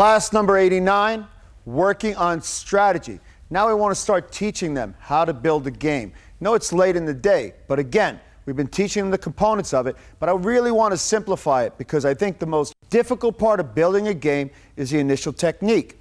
Class number 89, working on strategy. Now we want to start teaching them how to build a game. No, it's late in the day, but again, we've been teaching them the components of it, but I really want to simplify it because I think the most difficult part of building a game is the initial technique.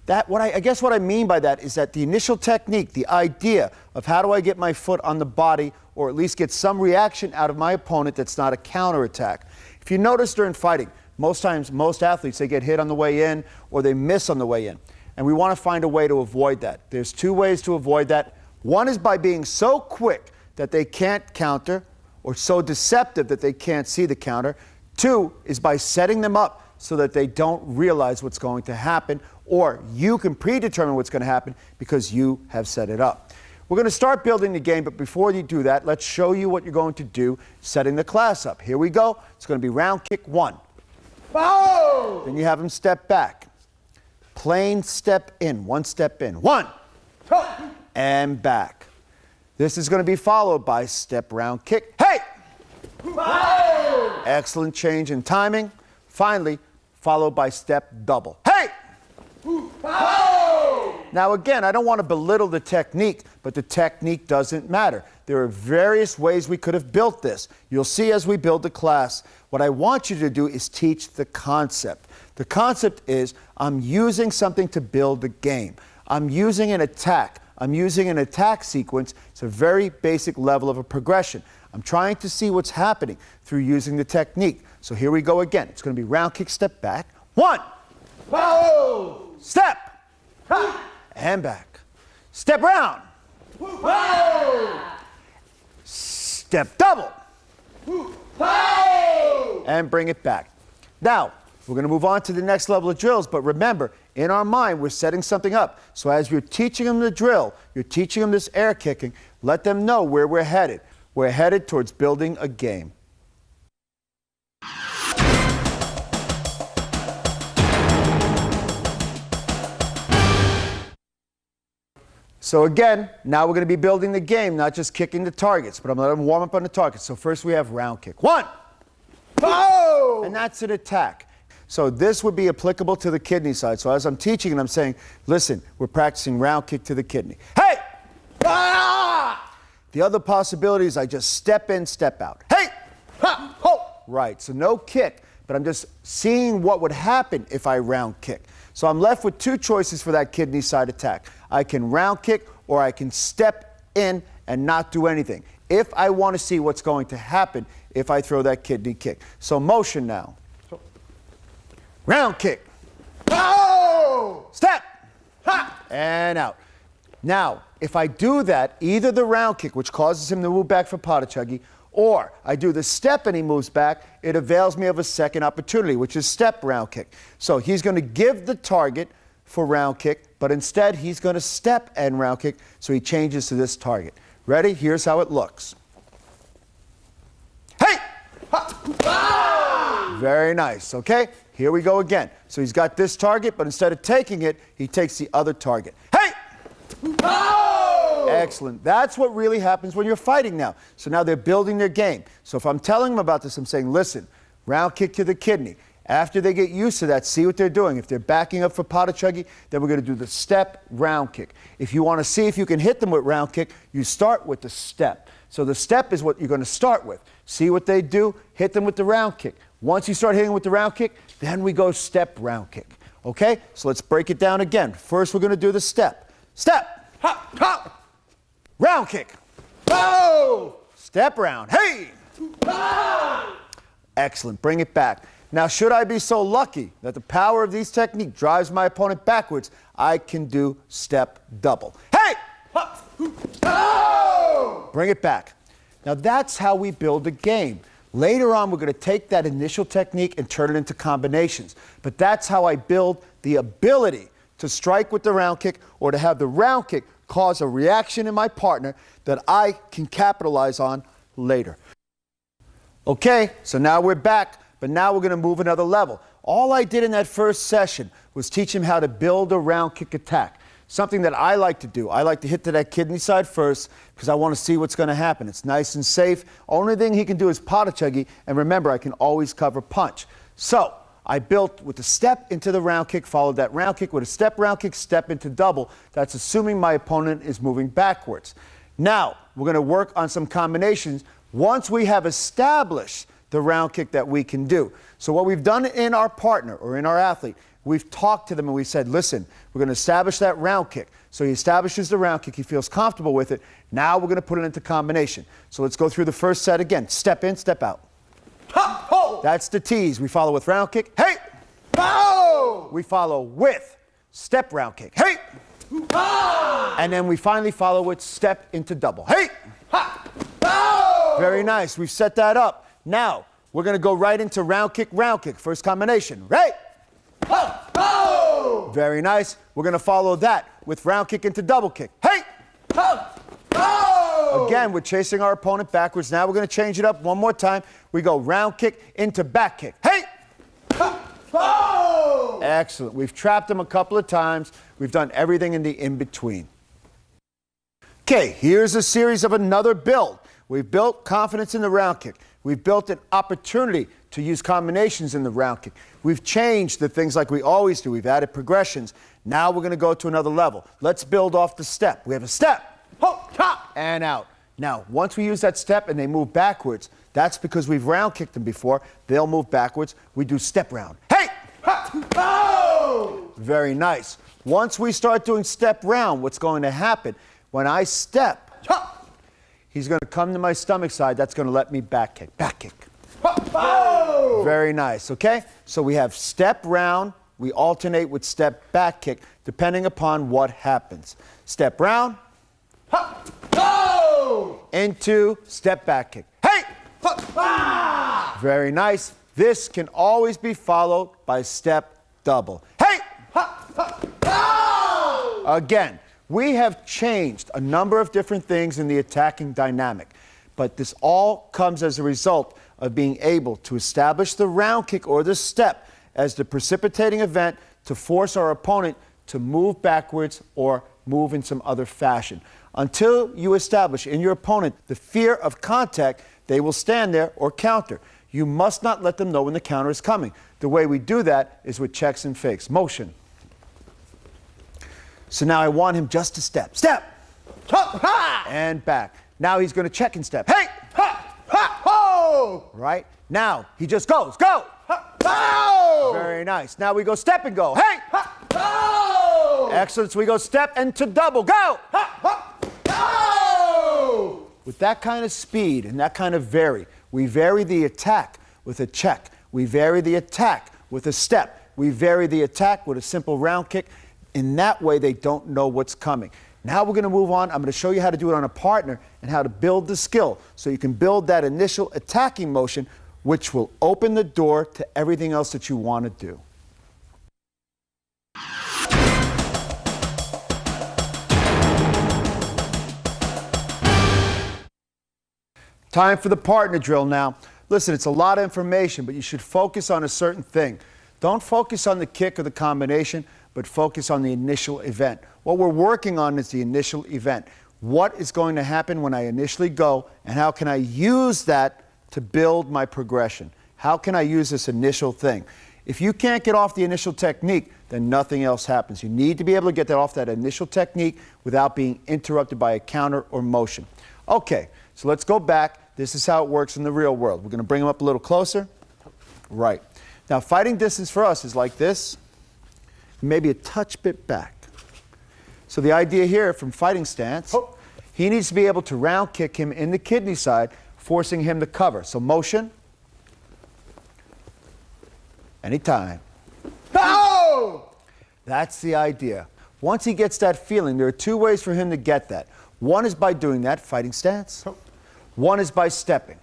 I guess what I mean by that is that the initial technique, the idea of how do I get my foot on the body or at least get some reaction out of my opponent that's not a counterattack. If you notice during fighting, most times, most athletes, they get hit on the way in or they miss on the way in. And we want to find a way to avoid that. There's two ways to avoid that. One is by being so quick that they can't counter or so deceptive that they can't see the counter. Two is by setting them up so that they don't realize what's going to happen, or you can predetermine what's going to happen because you have set it up. We're going to start building the game, but before you do that, let's show you what you're going to do setting the class up. Here we go. It's going to be round kick 1. Oh! Then you have them step back. Plain step in, 1 step in. 1, and back. This is going to be followed by step round kick. Hey! Oh! Excellent change in timing. Finally, followed by step double. Hey! Oh! Now again, I don't want to belittle the technique, but the technique doesn't matter. There are various ways we could have built this. You'll see as we build the class. What I want you to do is teach the concept. The concept is I'm using something to build the game. I'm using an attack. I'm using an attack sequence. It's a very basic level of a progression. I'm trying to see what's happening through using the technique. So here we go again. It's going to be round kick, step back. 1. Oh! Step. And back. Step round. Oh! Step double. Oh! And bring it back. Now, we're going to move on to the next level of drills, but remember, in our mind, we're setting something up. So as you're teaching them the drill, you're teaching them this air kicking, let them know where we're headed. We're headed towards building a game. So again, now we're going to be building the game, not just kicking the targets, but I'm going to let them warm up on the targets. So first we have round kick. 1. Oh! And that's an attack. So this would be applicable to the kidney side. So as I'm teaching and I'm saying, listen, we're practicing round kick to the kidney. Hey! Ah! The other possibility is I just step in, step out. Hey! Ha! Ho! Right, so no kick, but I'm just seeing what would happen if I round kick. So I'm left with two choices for that kidney side attack. I can round kick or I can step in and not do anything. If I want to see what's going to happen if I throw that kidney kick. So motion now. Round kick. Oh! Step. Ha! And out. Now, if I do that, either the round kick, which causes him to move back for Padachuggi, or I do the step and he moves back, it avails me of a second opportunity, which is step round kick. So he's going to give the target for round kick, but instead he's going to step and round kick, so he changes to this target. Ready? Here's how it looks. Hey! Ah! Very nice, okay? Here we go again. So he's got this target, but instead of taking it, he takes the other target. Hey! Oh! Excellent. That's what really happens when you're fighting now. So now they're building their game. So if I'm telling them about this, I'm saying, listen, round kick to the kidney. After they get used to that, see what they're doing. If they're backing up for Padachuggi, then we're going to do the step round kick. If you want to see if you can hit them with round kick, you start with the step. So the step is what you're going to start with. See what they do, hit them with the round kick. Once you start hitting with the round kick, then we go step round kick. Okay? So let's break it down again. First, we're going to do the step. Step. Ha! Ha! Round kick. Oh! Step round. Hey! Ah! Excellent. Bring it back. Now, should I be so lucky that the power of these techniques drives my opponent backwards, I can do step double. Hey! Ha! Oh! Bring it back. Now, that's how we build a game. Later on, we're going to take that initial technique and turn it into combinations. But that's how I build the ability to strike with the round kick or to have the round kick cause a reaction in my partner that I can capitalize on later. Okay, so now we're back, but now we're going to move another level. All I did in that first session was teach him how to build a round kick attack. Something that I like to do. I like to hit to that kidney side first because I want to see what's going to happen. It's nice and safe. Only thing he can do is Padachuggi, and remember, I can always cover punch. So I built with a step into the round kick, followed that round kick with a step round kick, step into double. That's assuming my opponent is moving backwards. Now, we're going to work on some combinations once we have established the round kick that we can do. So what we've done in our partner or in our athlete, we've talked to them and we said, listen, we're going to establish that round kick. So he establishes the round kick. He feels comfortable with it. Now we're going to put it into combination. So let's go through the first set again. Step in, step out. Ha, ho. That's the tease. We follow with round kick. Hey! Ho. We follow with step round kick. Hey! Ha. And then we finally follow with step into double. Hey! Ha. Ho. Very nice. We've set that up. Now, we're going to go right into round kick, first combination. Right? Ho. Ho. Very nice. We're going to follow that with round kick into double kick. Hey! Ho. Ho. Again, we're chasing our opponent backwards. Now we're going to change it up one more time. We go round kick into back kick. Hey! Ha. Ho. Excellent. We've trapped him a couple of times. We've done everything in the in-between. Okay, here's a series of another build. We've built confidence in the round kick. We've built an opportunity to use combinations in the round kick. We've changed the things like we always do. We've added progressions. Now we're going to go to another level. Let's build off the step. We have a step. Ho. Ha. And out. Now, once we use that step and they move backwards, that's because we've round kicked them before. They'll move backwards. We do step round. Hey! Ha. Ho. Very nice. Once we start doing step round, what's going to happen? When I step, Ha. he's going to come to my stomach side. That's going to let me back kick. Back kick. Ha. Ho. Very nice, okay? So we have step round. We alternate with step back kick depending upon what happens. Step round. Ha. Ho. Into step back kick. Hey! Ha. Ha. Very nice. This can always be followed by step double. Hey! Ha. Ha. Ho. Again, we have changed a number of different things in the attacking dynamic, but this all comes as a result of being able to establish the round kick or the step as the precipitating event to force our opponent to move backwards or move in some other fashion. Until you establish in your opponent the fear of contact, they will stand there or counter. You must not let them know when the counter is coming. The way we do that is with checks and fakes. Motion. So now I want him just to step. Step! Ha. Ha. And back. Now he's going to check and step. Hey! Ha. Ha. Ho. Right? Now he just goes. Go! Ha. Ho. Very nice. Now we go step and go. Hey! Ha. Ho. Excellent. So we go step and to double. Go! Ha. Ha. Ho. With that kind of speed and that kind of vary, we vary the attack with a check. We vary the attack with a step. We vary the attack with a simple round kick. In that way, they don't know what's coming. Now we're going to move on. I'm going to show you how to do it on a partner and how to build the skill so you can build that initial attacking motion, which will open the door to everything else that you want to do. Time for the partner drill now. Listen, it's a lot of information, but you should focus on a certain thing. Don't focus on the kick or the combination, but focus on the initial event. What we're working on is the initial event. What is going to happen when I initially go, and how can I use that to build my progression? How can I use this initial thing? If you can't get off the initial technique, then nothing else happens. You need to be able to get that off that initial technique without being interrupted by a counter or motion. Okay, so let's go back. This is how it works in the real world. We're going to bring them up a little closer. Right. Now, fighting distance for us is like this, maybe a touch bit back. So the idea here from fighting stance, he needs to be able to round kick him in the kidney side, forcing him to cover. So motion. Anytime. Ho. That's the idea. Once he gets that feeling, there are two ways for him to get that. One is by doing that, fighting stance. One is by stepping.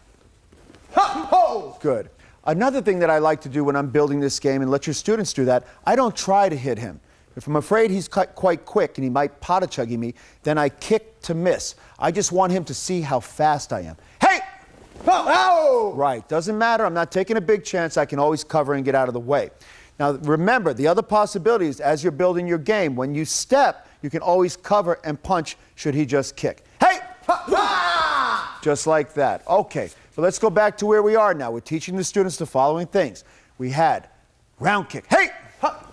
Ho. Good. Another thing that I like to do when I'm building this game, and let your students do that, I don't try to hit him. If I'm afraid he's quite quick and he might pot-a-chuggy me, then I kick to miss. I just want him to see how fast I am. Hey! Ho. Right. Doesn't matter. I'm not taking a big chance. I can always cover and get out of the way. Now, remember, the other possibility is as you're building your game, when you step, you can always cover and punch should he just kick. Hey! Just like that. Okay, but let's go back to where we are now. We're teaching the students the following things. We had round kick. Hey!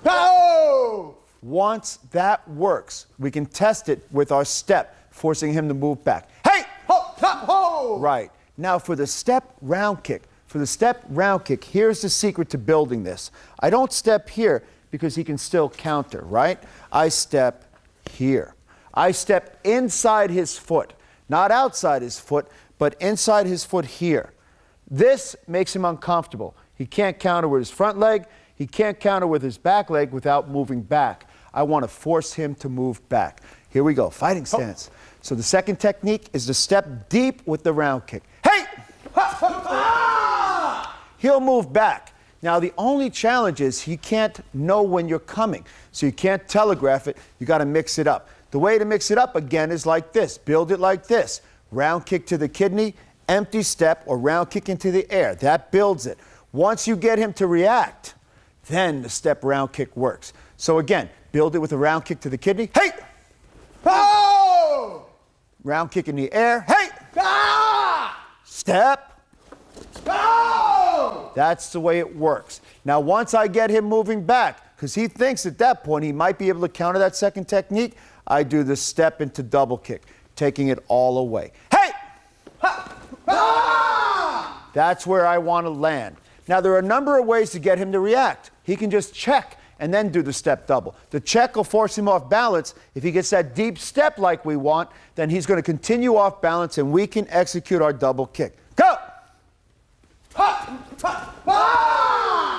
Oh! Once that works, we can test it with our step, forcing him to move back. Hey! Ho! Right. Now for the step round kick. For the step round kick, here's the secret to building this. I don't step here because he can still counter, right? I step here. I step inside his foot, not outside his foot, but inside his foot here. This makes him uncomfortable. He can't counter with his front leg. He can't counter with his back leg without moving back. I want to force him to move back. Here we go, fighting stance. So the second technique is to step deep with the round kick. Hey! He'll move back. Now the only challenge is he can't know when you're coming. So you can't telegraph it, you got to mix it up. The way to mix it up again is like this. Build it like this. Round kick to the kidney, empty step, or round kick into the air. That builds it. Once you get him to react, then the step round kick works. So again, build it with a round kick to the kidney. Hey! Oh! Round kick in the air. Hey! Ah! Step. Oh! That's the way it works. Now, once I get him moving back, because he thinks at that point he might be able to counter that second technique, I do the step into double kick, taking it all away. Hey! Ah! That's where I want to land. Now, there are a number of ways to get him to react. He can just check and then do the step double. The check will force him off balance. If he gets that deep step like we want, then he's going to continue off balance and we can execute our double kick. Go!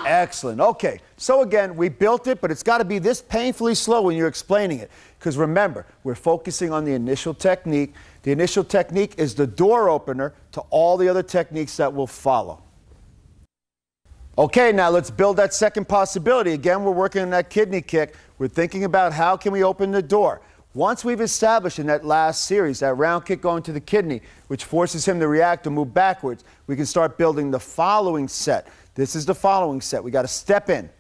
Excellent. Okay. So again, we built it, but it's got to be this painfully slow when you're explaining it. Because remember, we're focusing on the initial technique. The initial technique is the door opener to all the other techniques that will follow. Okay, now let's build that second possibility. Again, we're working on that kidney kick. We're thinking about how can we open the door. Once we've established in that last series that round kick going to the kidney, which forces him to react or move backwards, we can start building the following set. This is the following set. We got to step in.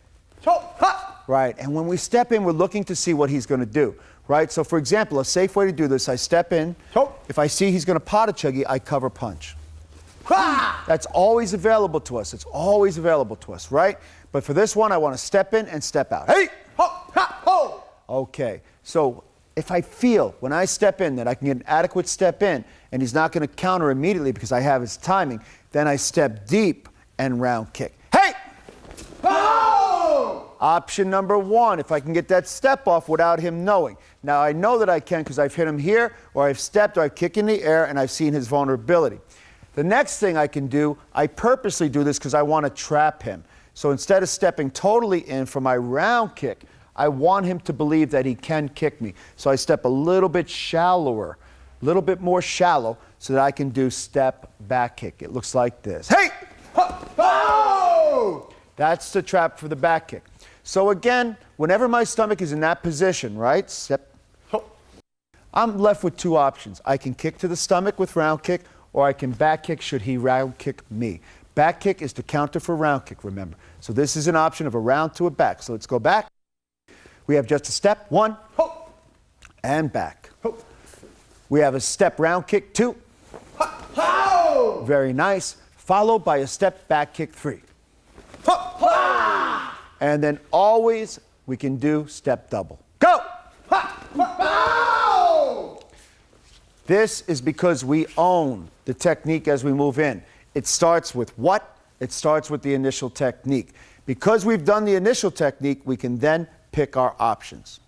Right, and when we step in, we're looking to see what he's going to do. Right, so for example, a safe way to do this, I step in. If I see he's going to pot a chuggy, I cover punch. That's always available to us. It's always available to us, right? But for this one, I want to step in and step out. Hey! Okay, so if I feel when I step in that I can get an adequate step in and he's not going to counter immediately because I have his timing, then I step deep and round kick. Hey! Option number one, if I can get that step off without him knowing. Now I know that I can because I've hit him here, or I've stepped, or I've kicked in the air, and I've seen his vulnerability. The next thing I can do, I purposely do this because I want to trap him. So instead of stepping totally in for my round kick, I want him to believe that he can kick me. So I step a little bit shallower, a little bit more shallow, so that I can do step back kick. It looks like this. Hey! That's the trap for the back kick. So again, whenever my stomach is in that position, right, step, I'm left with two options. I can kick to the stomach with round kick, or I can back kick should he round kick me. Back kick is to counter for round kick, remember. So this is an option of a round to a back. So let's go back. We have just a step, one, and back. We have a step round kick, two. Very nice. Followed by a step back kick, three. And then always we can do step double. Go! This is because we own the technique as we move in. It starts with what? It starts with the initial technique. Because we've done the initial technique, we can then pick our options.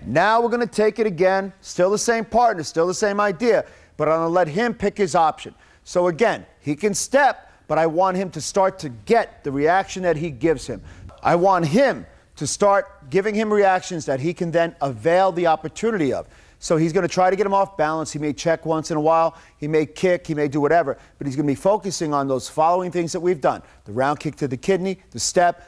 Now we're going to take it again, still the same partner, still the same idea, but I'm going to let him pick his option. So again, he can step, but I want him to start to get the reaction that he gives him. I want him to start giving him reactions that he can then avail the opportunity of. So he's going to try to get him off balance. He may check once in a while. He may kick. He may do whatever. But he's going to be focusing on those following things that we've done. The round kick to the kidney, the step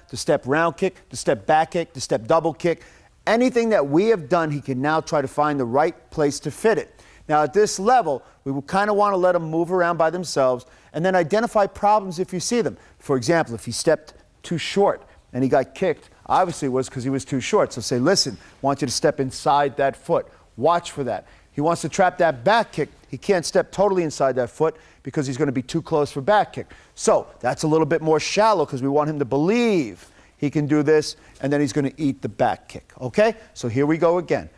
round kick, the step back kick, the step double kick. Anything that we have done, he can now try to find the right place to fit it. Now at this level, we will kind of want to let them move around by themselves and then identify problems if you see them. For example, if he stepped too short and he got kicked, obviously it was because he was too short. So say, listen, I want you to step inside that foot. Watch for that. He wants to trap that back kick. He can't step totally inside that foot because he's going to be too close for back kick. So that's a little bit more shallow because we want him to believe he can do this, and then he's going to eat the back kick. Okay? So here we go again.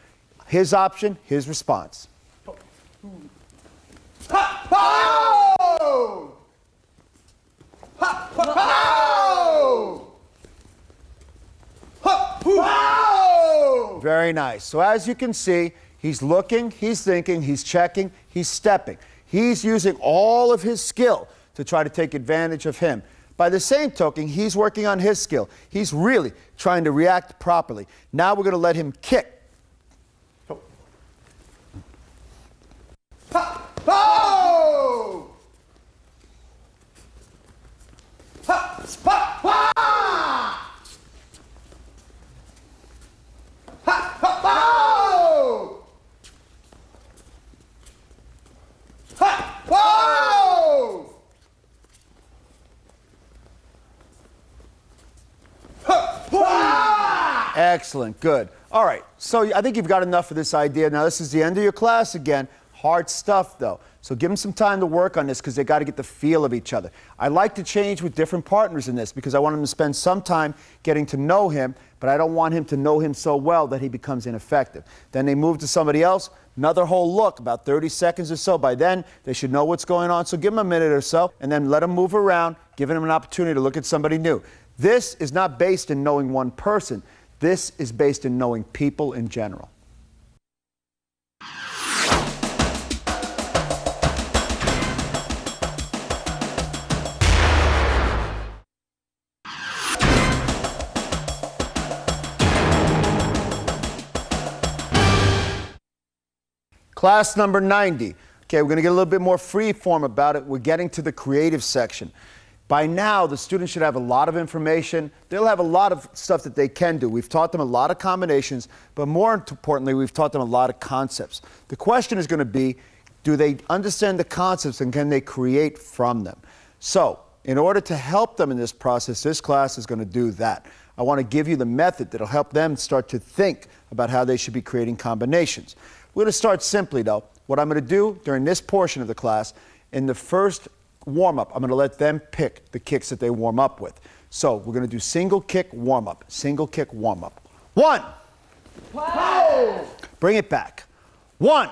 His option, his response. Pow! Pow! Pow! Very nice. So as you can see, he's looking, he's thinking, he's checking, he's stepping. He's using all of his skill to try to take advantage of him. By the same token, he's working on his skill. He's really trying to react properly. Now we're going to let him kick. Pow! Excellent, good. All right, so I think you've got enough of this idea. Now this is the end of your class again. Hard stuff though. So give them some time to work on this because they got to get the feel of each other. I like to change with different partners in this because I want them to spend some time getting to know him, but I don't want him to know him so well that he becomes ineffective. Then they move to somebody else, another whole look, about 30 seconds or so. By then, they should know what's going on. So give them a minute or so and then let them move around, giving them an opportunity to look at somebody new. This is not based in knowing one person. This is based in knowing people in general. Class number 90. Okay, we're going to get a little bit more free form about it. We're getting to the creative section. By now, the students should have a lot of information. They'll have a lot of stuff that they can do. We've taught them a lot of combinations, but more importantly, we've taught them a lot of concepts. The question is going to be, do they understand the concepts and can they create from them? So, in order to help them in this process, this class is going to do that. I want to give you the method that will help them start to think about how they should be creating combinations. We're going to start simply, though. What I'm going to do during this portion of the class, in the first warm-up, I'm going to let them pick the kicks that they warm up with. So we're going to do single kick warm-up, single kick warm-up. 1. Pow! Bring it back. 1.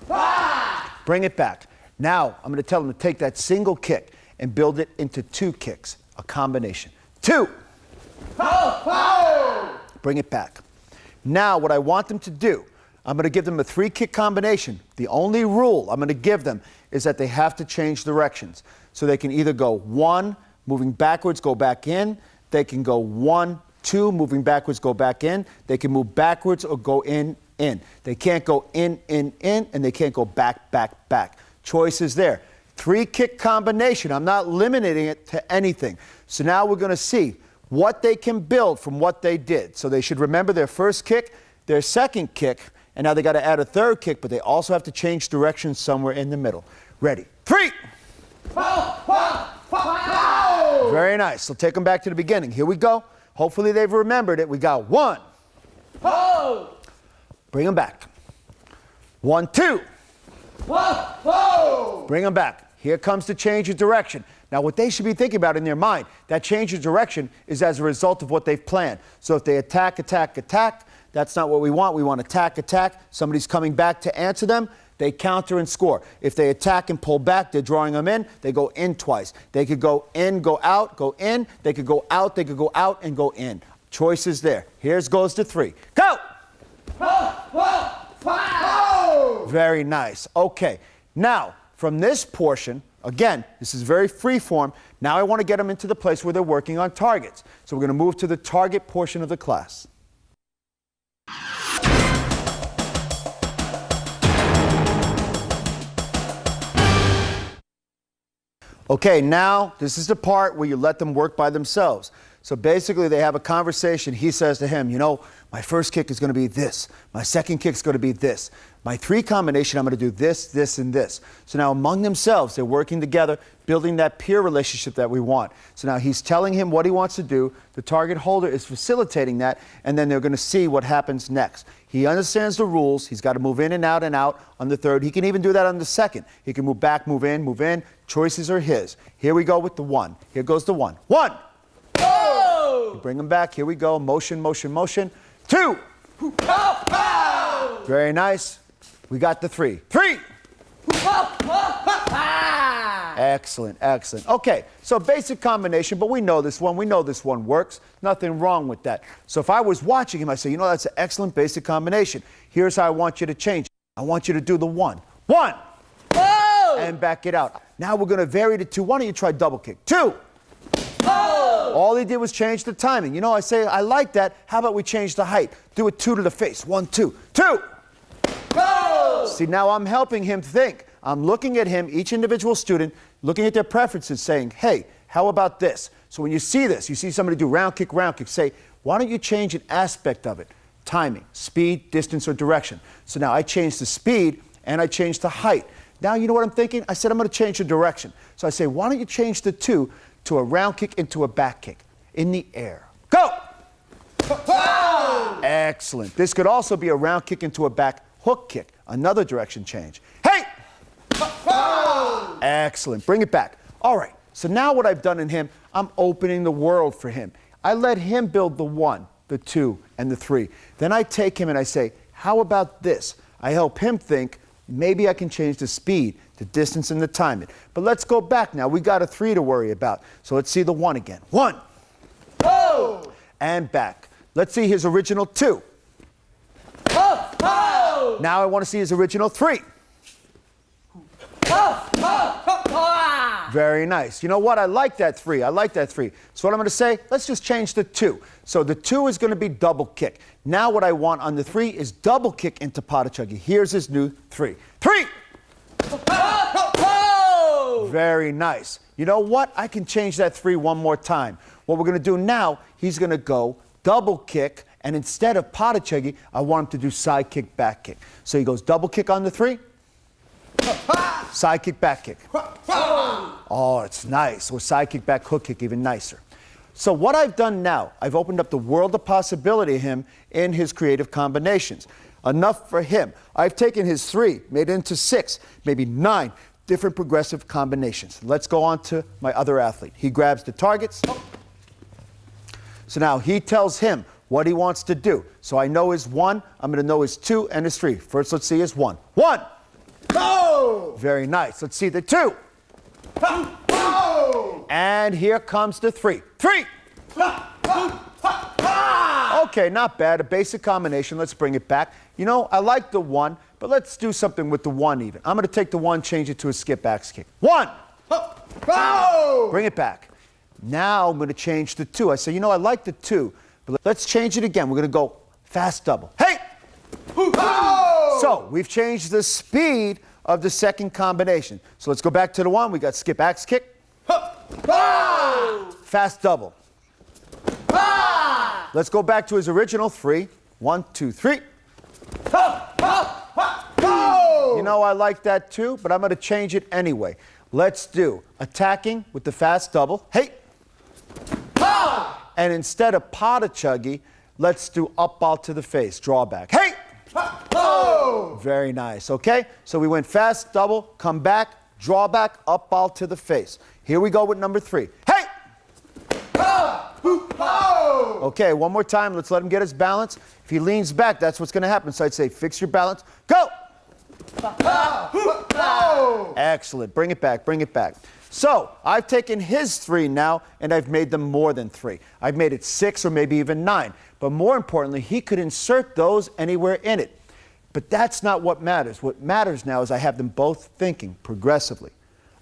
Pow! Bring it back. Now I'm going to tell them to take that single kick and build it into 2 kicks, a combination. 2. Pow! Pow! Bring it back. Now what I want them to do, I'm going to give them a 3-kick combination. The only rule I'm going to give them is that they have to change directions. So they can either go 1, moving backwards, go back in. They can go 1, 2, moving backwards, go back in. They can move backwards or go in, in. They can't go in, and they can't go back, back, back. Choice is there. 3-kick combination. I'm not limiting it to anything. So now we're going to see what they can build from what they did. So they should remember their first kick, their second kick, and now they got to add a 3rd kick, but they also have to change direction somewhere in the middle. Ready? 3! Pow! Pow! Pow! Very nice. So take them back to the beginning. Here we go. Hopefully they've remembered it. We got 1. Pow! Bring them back. 1, 2. Pow! Pow! Bring them back. Here comes the change of direction. Now what they should be thinking about in their mind, that change of direction is as a result of what they've planned. So if they attack, attack, attack, that's not what we want. We want attack, attack. Somebody's coming back to answer them. They counter and score. If they attack and pull back, they're drawing them in. They go in twice. They could go in, go out, go in. They could go out and go in. Choice is there. Here's goes to 3. Go! Pow! Pow! Pow! Very nice. Okay. Now, from this portion, again, this is very free form. Now I want to get them into the place where they're working on targets. So we're going to move to the target portion of the class. Okay, now this is the part where you let them work by themselves. So basically they have a conversation. He says to him, you know, my first kick is going to be this. My second kick is going to be this. My 3 combination, I'm going to do this, this, and this. So now among themselves, they're working together, building that peer relationship that we want. So now he's telling him what he wants to do. The target holder is facilitating that, and then they're going to see what happens next. He understands the rules. He's got to move in and out on the third. He can even do that on the second. He can move back, move in, move in. Choices are his. Here we go with the 1. Here goes the 1. 1! Oh! Bring him back. Here we go. Motion, motion, motion. 2! Very nice. We got the 3. 3! Excellent, excellent. Okay, so basic combination, but we know this one. We know this one works. Nothing wrong with that. So if I was watching him, I say, you know, that's an excellent basic combination. Here's how I want you to change it. I want you to do the 1. 1! Oh! And back it out. Now we're going to vary to 2. Why don't you try double kick? 2! Oh! All he did was change the timing. You know, I say, I like that. How about we change the height? Do it 2 to the face. 1, 2. 2! Oh! See, now I'm helping him think. I'm looking at him, each individual student, looking at their preferences, saying, hey, how about this? So when you see this, you see somebody do round kick, say, why don't you change an aspect of it? Timing, speed, distance, or direction. So now I changed the speed and I changed the height. Now you know what I'm thinking? I said I'm going to change the direction. So I say, why don't you change the 2 to a round kick into a back kick in the air? Go! Oh! Excellent. This could also be a round kick into a back hook kick, another direction change. Hey! Oh! Excellent. Bring it back. All right. So now what I've done in him, I'm opening the world for him. I let him build the 1, the 2, and the 3. Then I take him and I say, how about this? I help him think, maybe I can change the speed, the distance, and the timing. But let's go back now. We got a 3 to worry about. So let's see the 1 again. 1. Oh! And back. Let's see his original 2. Oh! Oh! Now I want to see his original 3. Very nice. You know what? I like that 3. I like that 3. So what I'm going to say, let's just change the 2. So the 2 is going to be double kick. Now what I want on the 3 is double kick into Padachuggi. Here's his new 3. 3! Very nice. You know what? I can change that 3 one more time. What we're going to do now, he's going to go double kick, and instead of Padachuggi, I want him to do side kick, back kick. So he goes double kick on the 3. Side kick, back kick. Oh, it's nice. Or side kick, back hook kick, even nicer. So what I've done now, I've opened up the world of possibility to him in his creative combinations. Enough for him. I've taken his 3, made it into 6, maybe 9 different progressive combinations. Let's go on to my other athlete. He grabs the targets. So now he tells him what he wants to do. So I know his 1, I'm going to know his 2 and his 3. First, let's see his 1. 1! Oh! Very nice. Let's see the 2. Oh! And here comes the 3. 3! Okay, not bad. A basic combination. Let's bring it back. You know, I like the 1, but let's do something with the 1 even. I'm going to take the 1, change it to a skip axe kick. 1! Oh! Bring it back. Now I'm going to change the 2. I say, you know, I like the 2, but let's change it again. We're going to go fast double. Hey! Oh! So we've changed the speed of the second combination. So let's go back to the 1. We got skip axe kick. Oh! Fast double. Ah! Let's go back to his original 3. 1, 2, 3. Oh! You know, I like that too, but I'm going to change it anyway. Let's do attacking with the fast double. Hey! Ah! And instead of Padachuggi, let's do up ball to the face, drawback. Hey! Oh! Very nice, okay? So we went fast double, come back, drawback, up ball to the face. Here we go with number 3. Hey! Oh! Okay, one more time. Let's let him get his balance. If he leans back, that's what's going to happen. So I'd say fix your balance. Go! Oh! Excellent. Bring it back. Bring it back. So I've taken his 3 now, and I've made them more than 3. I've made it 6 or maybe even 9. But more importantly, he could insert those anywhere in it. But that's not what matters. What matters now is I have them both thinking progressively.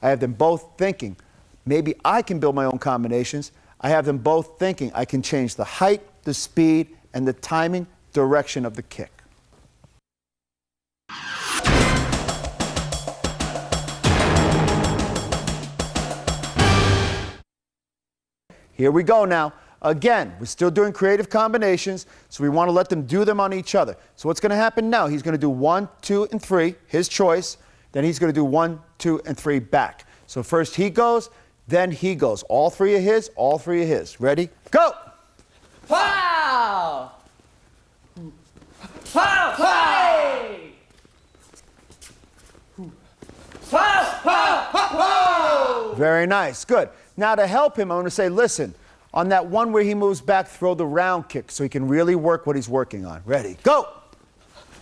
I have them both thinking, maybe I can build my own combinations. I have them both thinking I can change the height, the speed, and the timing, direction of the kick. Here we go now. Again, we're still doing creative combinations, so we want to let them do them on each other. So what's going to happen now? He's going to do 1, 2, and 3, his choice. Then he's going to do 1, 2, and 3 back. So first he goes, then he goes. All 3 of his, all 3 of his. Ready? Go! Pow! Pow! Hey! Pow! Pow! Pow! Very nice. Good. Now to help him, I'm going to say, listen, on that one where he moves back, throw the round kick so he can really work what he's working on. Ready? Go!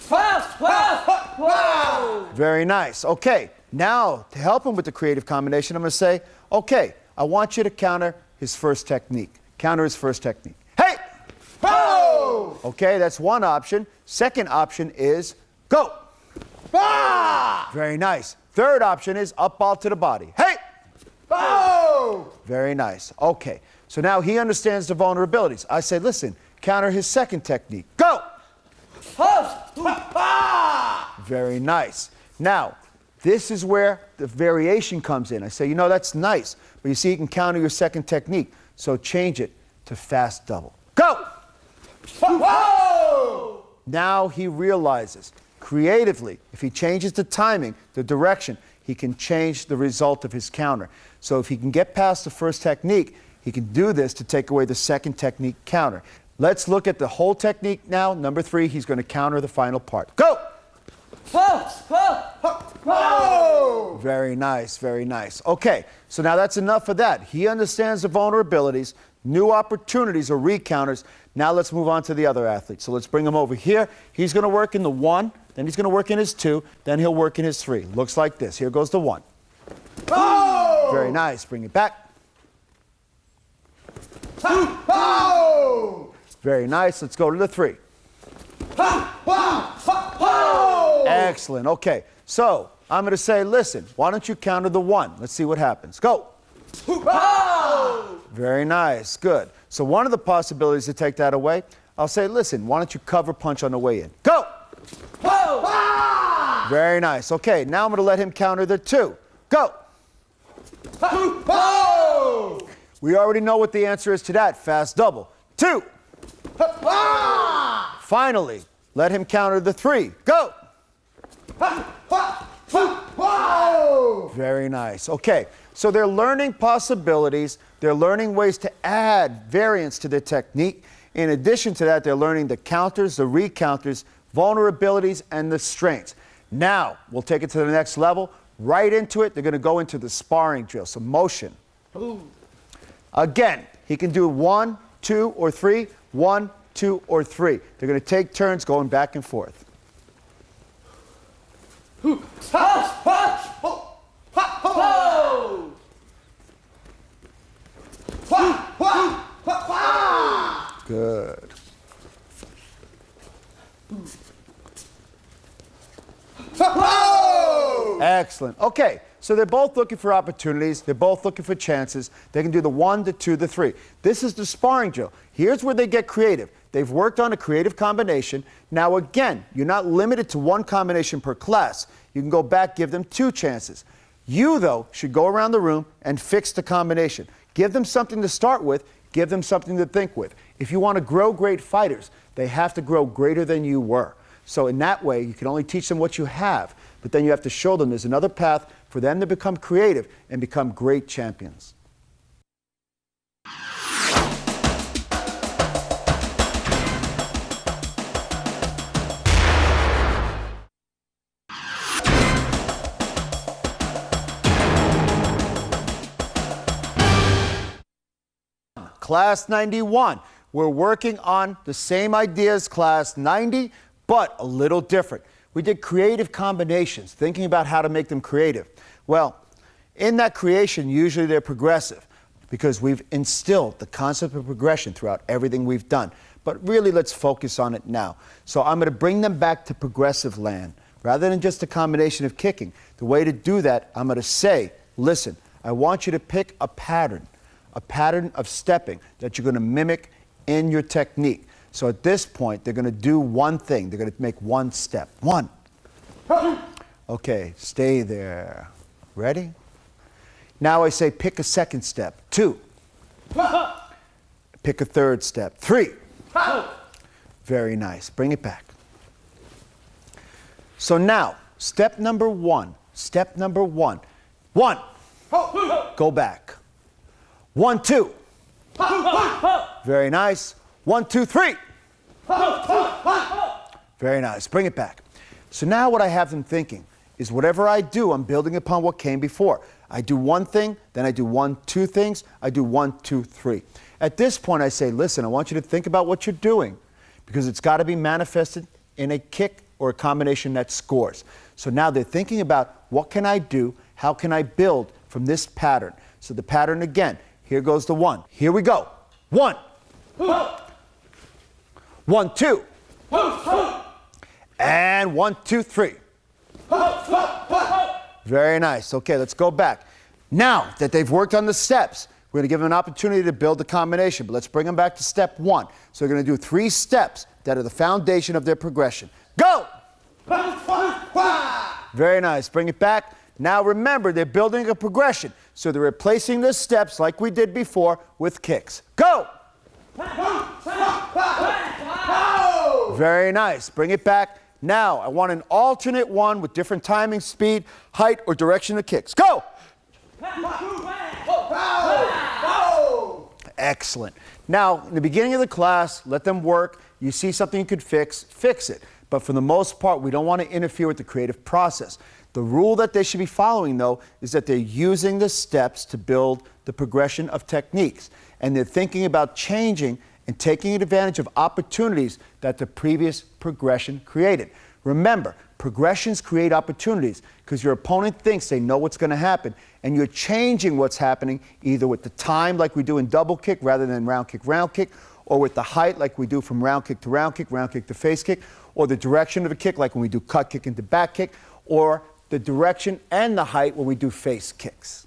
Pow! Pow! Pow! Very nice. Okay. Now, to help him with the creative combination, I'm going to say, okay, I want you to counter his first technique. Counter his first technique. Hey! Ho! Okay, that's one option. Second option is go. Ah! Very nice. Third option is up ball to the body. Hey! Ho! Very nice. Okay, so now he understands the vulnerabilities. I say, listen, counter his second technique. Go! Ah! Very nice. Now, this is where the variation comes in. I say, you know, that's nice, but you see, you can counter your second technique, so change it to fast double. Go! Ho! Now he realizes creatively, if he changes the timing, the direction, he can change the result of his counter. So if he can get past the first technique, he can do this to take away the second technique counter. Let's look at the whole technique now. Number 3, he's going to counter the final part. Go! Ho! Very nice, very nice. Okay, so now that's enough of that. He understands the vulnerabilities, new opportunities or recounters. Now let's move on to the other athlete. So let's bring him over here. He's going to work in the 1, then he's going to work in his 2, then he'll work in his 3. Looks like this. Here goes the 1. Ho! Very nice. Bring it back. Ho! Very nice. Let's go to the 3. Ho! Excellent. Okay, so I'm going to say, listen, why don't you counter the 1? Let's see what happens. Go. Ho! Very nice. Good. So one of the possibilities to take that away, I'll say, listen, why don't you cover punch on the way in? Go. Ah! Very nice. Okay, now I'm going to let him counter the 2. Go. Ho! We already know what the answer is to that. Fast double. 2. Ah! Finally, let him counter the 3. Go. Ho! Very nice. Okay, so they're learning possibilities. They're learning ways to add variance to their technique. In addition to that, they're learning the counters, the recounters, vulnerabilities, and the strengths. Now, we'll take it to the next level. Right into it, they're going to go into the sparring drill, so motion. Ooh. Again, he can do 1, 2, or 3. 1, 2, or 3. They're going to take turns going back and forth. Ho! Good. Ho! Excellent. Okay, so they're both looking for opportunities. They're both looking for chances. They can do the 1, the 2, the 3. This is the sparring drill. Here's where they get creative. They've worked on a creative combination. Now again, you're not limited to 1 combination per class. You can go back, give them 2 chances. You, though, should go around the room and fix the combination. Give them something to start with. Give them something to think with. If you want to grow great fighters, they have to grow greater than you were. So in that way, you can only teach them what you have, but then you have to show them there's another path for them to become creative and become great champions. Class 91. We're working on the same ideas, class 90, but a little different. We did creative combinations, thinking about how to make them creative. Well, in that creation, usually they're progressive because we've instilled the concept of progression throughout everything we've done. But really, let's focus on it now. So I'm going to bring them back to progressive land. Rather than just a combination of kicking, the way to do that, I'm going to say, listen, I want you to pick a pattern of stepping that you're going to mimic in your technique. So at this point, they're going to do one thing. They're going to make one step. 1. Okay, stay there. Ready? Now I say pick a second step. 2. Pick a third step. 3. Very nice. Bring it back. So now, step number 1. Step number 1. 1. Go back. 1, 2. Very nice. 1, 2, 3. Very nice. Bring it back. So now what I have them thinking is whatever I do, I'm building upon what came before. I do one thing, then I do 1, 2 things. I do 1, 2, 3. At this point, I say, listen, I want you to think about what you're doing because it's got to be manifested in a kick or a combination that scores. So now they're thinking about what can I do? How can I build from this pattern? So the pattern again, here goes the 1. Here we go. 1. 1, 2. And 1, 2, 3. Very nice. Okay, let's go back. Now that they've worked on the steps, we're going to give them an opportunity to build the combination, but let's bring them back to step 1. So we're going to do 3 steps that are the foundation of their progression. Go! Very nice. Bring it back. Now remember, they're building a progression, so they're replacing the steps like we did before with kicks. Go! Very nice. Bring it back. Now, I want an alternate one with different timing, speed, height, or direction of kicks. Go! Excellent. Now, in the beginning of the class, let them work. You see something you could fix, fix it. But for the most part, we don't want to interfere with the creative process. The rule that they should be following, though, is that they're using the steps to build the progression of techniques. And they're thinking about changing and taking advantage of opportunities that the previous progression created. Remember, progressions create opportunities because your opponent thinks they know what's going to happen, and you're changing what's happening either with the time like we do in double kick rather than round kick, or with the height like we do from round kick to face kick, or the direction of the kick like when we do cut kick into back kick, or the direction and the height when we do face kicks.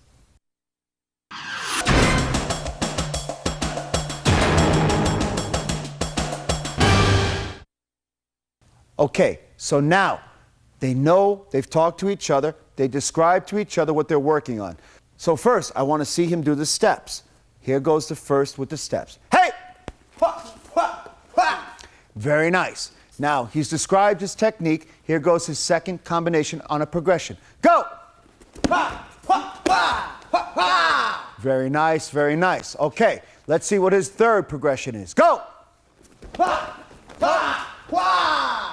Okay, so now they know, they've talked to each other, they describe to each other what they're working on. So first, I want to see him do the steps. Here goes the first with the steps. Hey! Very nice. Now, he's described his technique. Here goes his second combination on a progression. Go! Very nice, very nice. Okay, let's see what his third progression is. Go!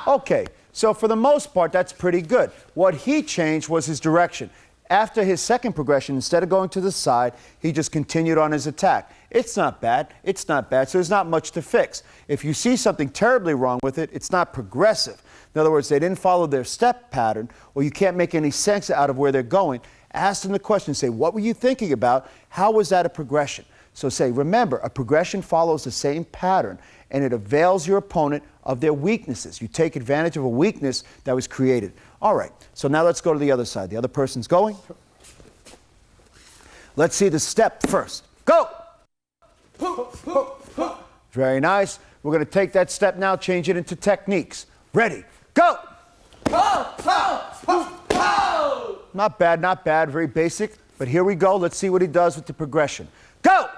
Okay, so for the most part, that's pretty good. What he changed was his direction. After his second progression, instead of going to the side, he just continued on his attack. It's not bad, so there's not much to fix. If you see something terribly wrong with it, it's not progressive. In other words, they didn't follow their step pattern, or you can't make any sense out of where they're going. Ask them the question, say, what were you thinking about? How was that a progression? So say, remember, a progression follows the same pattern, and it avails your opponent of their weaknesses. You take advantage of a weakness that was created. All right, so now let's go to the other side. The other person's going. Let's see the step first. Go! Very nice. We're going to take that step now, change it into techniques. Ready, go! Not bad, not bad, very basic. But here we go. Let's see what he does with the progression. Go!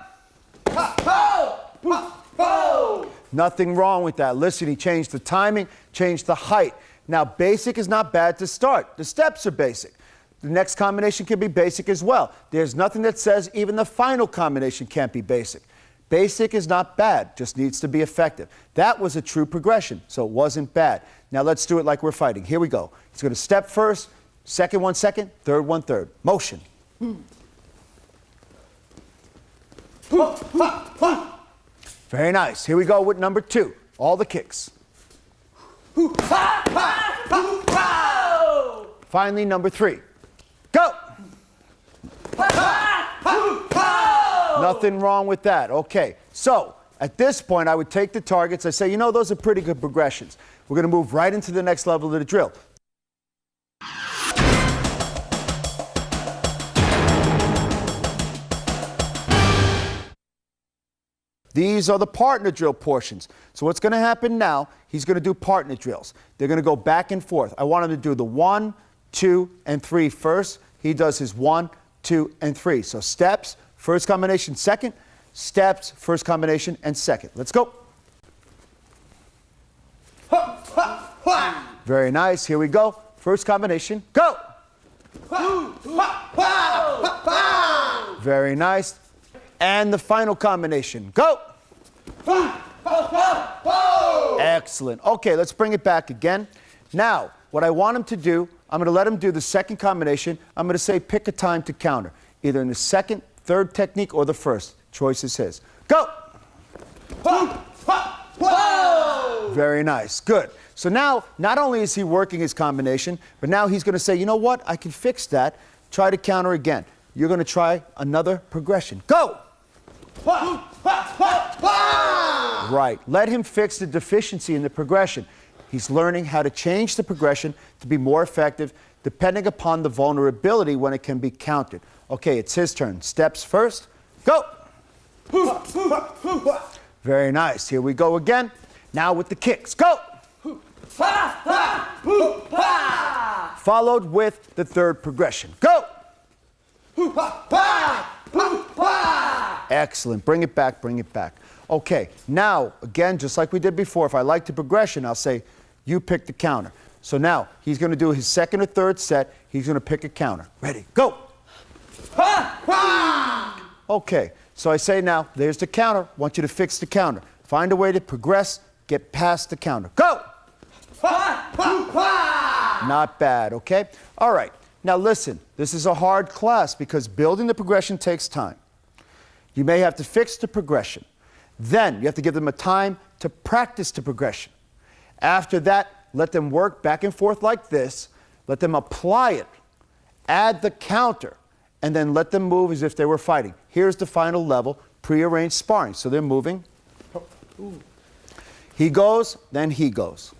Nothing wrong with that. Listen, he changed the timing, changed the height. Now, basic is not bad to start. The steps are basic. The next combination can be basic as well. There's nothing that says even the final combination can't be basic. Basic is not bad, just needs to be effective. That was a true progression, so it wasn't bad. Now let's do it like we're fighting. Here we go. He's going to step first, second one second, third one third. Motion. Very nice. Here we go with number 2. All the kicks. Finally, number 3. Go! Nothing wrong with that. Okay, so at this point, I would take the targets. I say, you know, those are pretty good progressions. We're going to move right into the next level of the drill. These are the partner drill portions. So what's going to happen now, he's going to do partner drills. They're going to go back and forth. I want him to do the 1, 2, and 3 first. He does his 1, 2, and 3. So steps, first combination second, steps, first combination, and second. Let's go. Very nice. Here we go. First combination. Go. Very nice. And the final combination. Go. Excellent. Okay, let's bring it back again. Now, what I want him to do, I'm going to let him do the second combination. I'm going to say pick a time to counter, either in the second, third technique, or the first. Choice is his. Go! Very nice. Good. So now, not only is he working his combination, but now he's going to say, you know what? I can fix that. Try to counter again. You're going to try another progression. Go! Right. Let him fix the deficiency in the progression. He's learning how to change the progression to be more effective depending upon the vulnerability when it can be countered. Okay, it's his turn. Steps first. Go! Very nice. Here we go again. Now with the kicks. Go! Followed with the third progression. Go! Excellent. Bring it back, bring it back. Okay, now, again, just like we did before, if I like the progression, I'll say, you pick the counter. So now, he's going to do his second or third set. He's going to pick a counter. Ready, go! Okay, so I say now, there's the counter. I want you to fix the counter. Find a way to progress, get past the counter. Go! Not bad, okay? All right, now listen, this is a hard class because building the progression takes time. You may have to fix the progression. Then you have to give them a time to practice the progression. After that, let them work back and forth like this. Let them apply it. Add the counter. And then let them move as if they were fighting. Here's the final level, prearranged sparring. So they're moving. He goes, then he goes.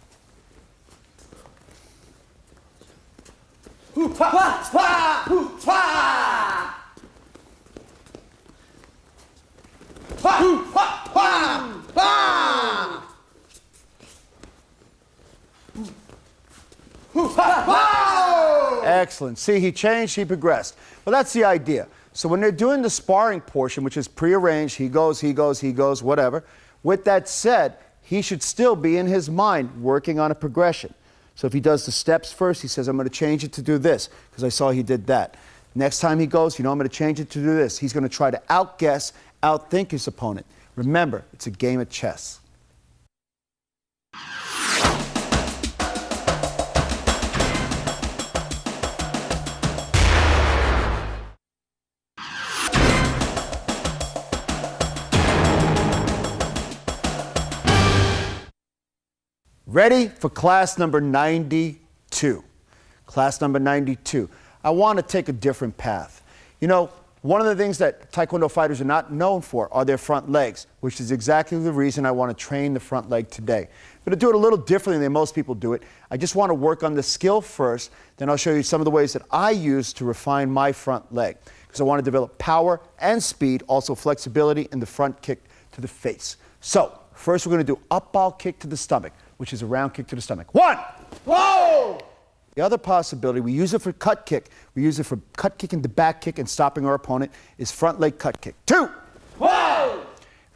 Excellent. See, he changed, he progressed. Well, that's the idea. So when they're doing the sparring portion, which is prearranged, he goes, he goes, he goes, whatever. With that said, he should still be in his mind working on a progression. So if he does the steps first, he says, I'm going to change it to do this because I saw he did that. Next time he goes, I'm going to change it to do this. He's going to try to outguess, outthink his opponent. Remember, it's a game of chess. Ready for class number 92. Class number 92. I want to take a different path. You know, one of the things that Taekwondo fighters are not known for are their front legs, which is exactly the reason I want to train the front leg today. I'm going to do it a little differently than most people do it. I just want to work on the skill first, then I'll show you some of the ways that I use to refine my front leg. Because I want to develop power and speed, also flexibility in the front kick to the face. So, first we're going to do up ball kick to the stomach, which is a round kick to the stomach. One! Whoa! The other possibility, we use it for cut kick. We use it for cut kicking the back kick and stopping our opponent, is front leg cut kick. Two! Whoa!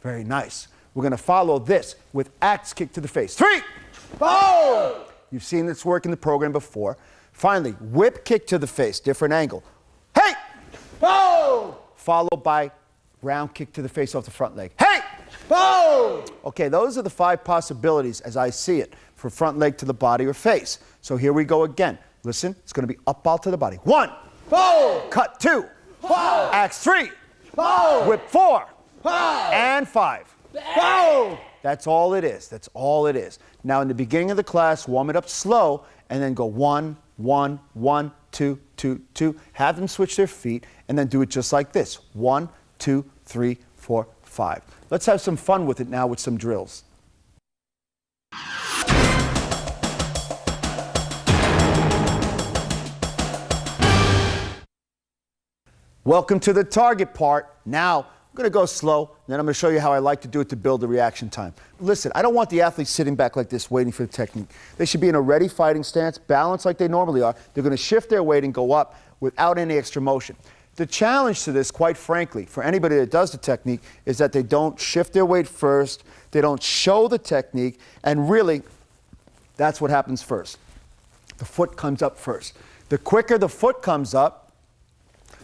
Very nice. We're going to follow this with axe kick to the face. Three! Whoa! You've seen this work in the program before. Finally, whip kick to the face, different angle. Hey! Whoa! Followed by round kick to the face off the front leg. Hey! Whoa! Okay, those are the 5 possibilities as I see it for front leg to the body or face. So here we go again. Listen, it's going to be up ball to the body. 1. Whoa! Cut 2. Whoa! Axe 3. Whoa! Whip 4. Whoa! And 5. Whoa! That's all it is. That's all it is. Now in the beginning of the class, warm it up slow and then go 1, 1, 1, 2, 2, 2. Have them switch their feet and then do it just like this. 1, 2, 3, 4, 5. Let's have some fun with it now with some drills. Welcome to the target part. Now, I'm going to go slow, and then I'm going to show you how I like to do it to build the reaction time. Listen, I don't want the athletes sitting back like this waiting for the technique. They should be in a ready fighting stance, balanced like they normally are. They're going to shift their weight and go up without any extra motion. The challenge to this, quite frankly, for anybody that does the technique, is that they don't shift their weight first, they don't show the technique, and really, that's what happens first. The foot comes up first. The quicker the foot comes up,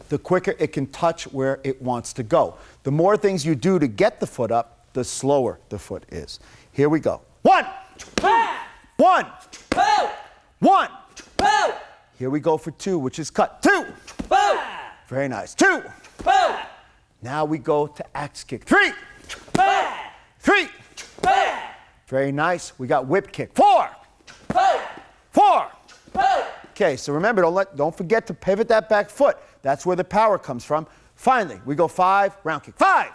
the quicker it can touch where it wants to go. The more things you do to get the foot up, the slower the foot is. Here we go. 1, 1, 1. Here we go for 2, which is cut. 2. Very nice. 2. Now we go to axe kick. 3. 3. Very nice. We got whip kick. 4. 4. Okay, so remember, don't forget to pivot that back foot. That's where the power comes from. Finally, we go 5, round kick. 5.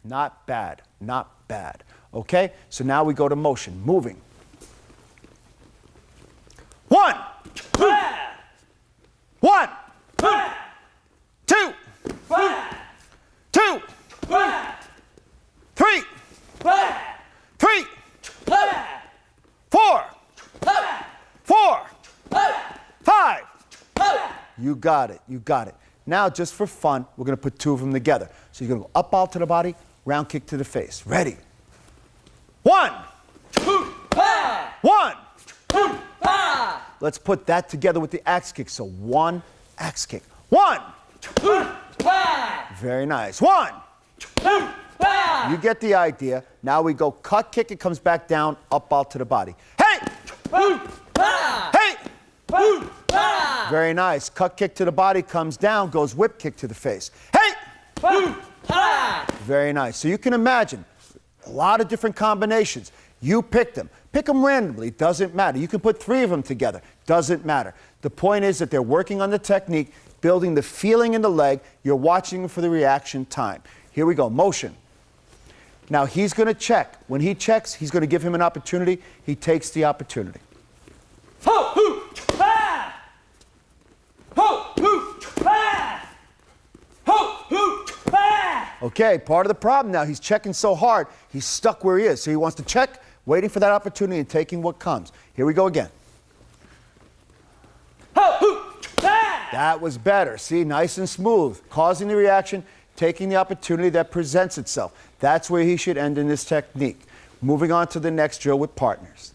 Not bad, not bad. Okay, so now we go to motion, moving. 1. 1. 2. 2. 3. 3. 4. 4. 5. You got it, you got it. Now, just for fun, we're going to put 2 of them together. So you're going to go up ball to the body, round kick to the face. Ready? 1. 1. Let's put that together with the axe kick. So 1 axe kick. 1. Very nice. 1. You get the idea. Now we go cut kick. It comes back down, up ball to the body. Hey! Hey! Very nice. Cut kick to the body comes down, goes whip kick to the face. Hey! Very nice. So you can imagine a lot of different combinations. You pick them. Pick them randomly. Doesn't matter. You can put 3 of them together. Doesn't matter. The point is that they're working on the technique, building the feeling in the leg. You're watching for the reaction time. Here we go. Motion. Now he's going to check. When he checks, he's going to give him an opportunity. He takes the opportunity. Okay, part of the problem now, he's checking so hard, he's stuck where he is. So he wants to check, waiting for that opportunity and taking what comes. Here we go again. That was better. See, nice and smooth. Causing the reaction, taking the opportunity that presents itself. That's where he should end in this technique. Moving on to the next drill with partners.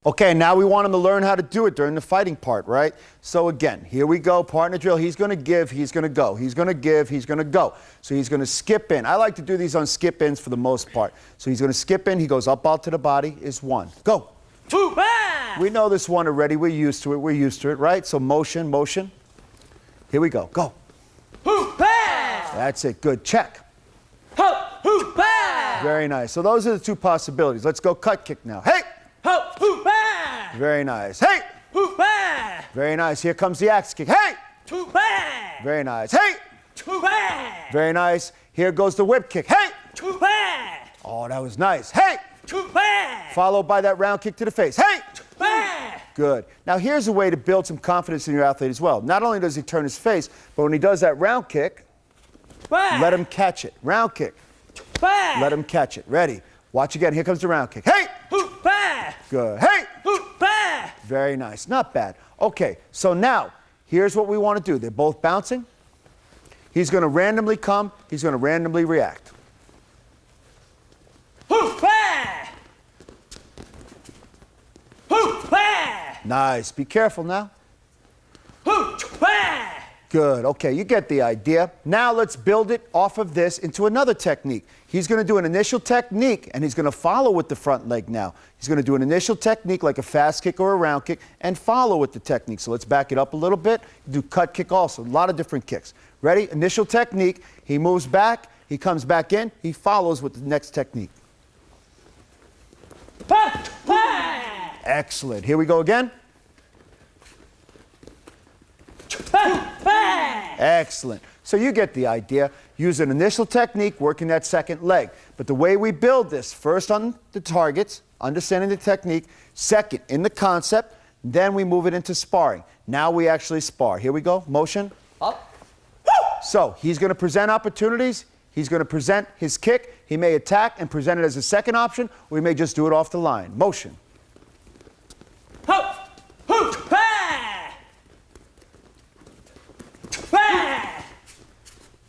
Okay, now we want him to learn how to do it during the fighting part, right? So again, here we go, partner drill. He's going to give, he's going to go. He's going to give, he's going to go. So he's going to skip in. I like to do these on skip ins for the most part. So he's going to skip in. He goes up ball to the body is 1. Go. 2. We know this one already. We're used to it. We're used to it, right? So motion, motion. Here we go. Go. That's it. Good. Check. Very nice. So those are the 2 possibilities. Let's go cut kick now. Hey! Very nice. Hey! Very nice. Here comes the axe kick. Hey! Very nice. Hey! Very nice. Here goes the whip kick. Hey! Oh, that was nice. Hey! Followed by that round kick to the face. Hey! Good. Now here's a way to build some confidence in your athlete as well. Not only does he turn his face, but when he does that round kick, let him catch it. Round kick. Let him catch it. Ready? Watch again. Here comes the round kick. Hey! Good. Hey! Very nice. Not bad. Okay, so now, here's what we want to do. They're both bouncing. He's going to randomly come. He's going to randomly react. Nice. Be careful now. Good. Okay, you get the idea. Now let's build it off of this into another technique. He's going to do an initial technique, and he's going to follow with the front leg now. He's going to do an initial technique like a fast kick or a round kick and follow with the technique. So let's back it up a little bit. Do cut kick also. A lot of different kicks. Ready? Initial technique. He moves back. He comes back in. He follows with the next technique. Excellent. Here we go again. Excellent. So you get the idea. Use an initial technique, working that second leg. But the way we build this, first on the targets, understanding the technique, second in the concept, then we move it into sparring. Now we actually spar. Here we go. Motion. Up. So he's going to present opportunities. he's going to present his kick. He may attack and present it as a second option, or he may just do it off the line. Motion. Hop, hoop, ha! Ha!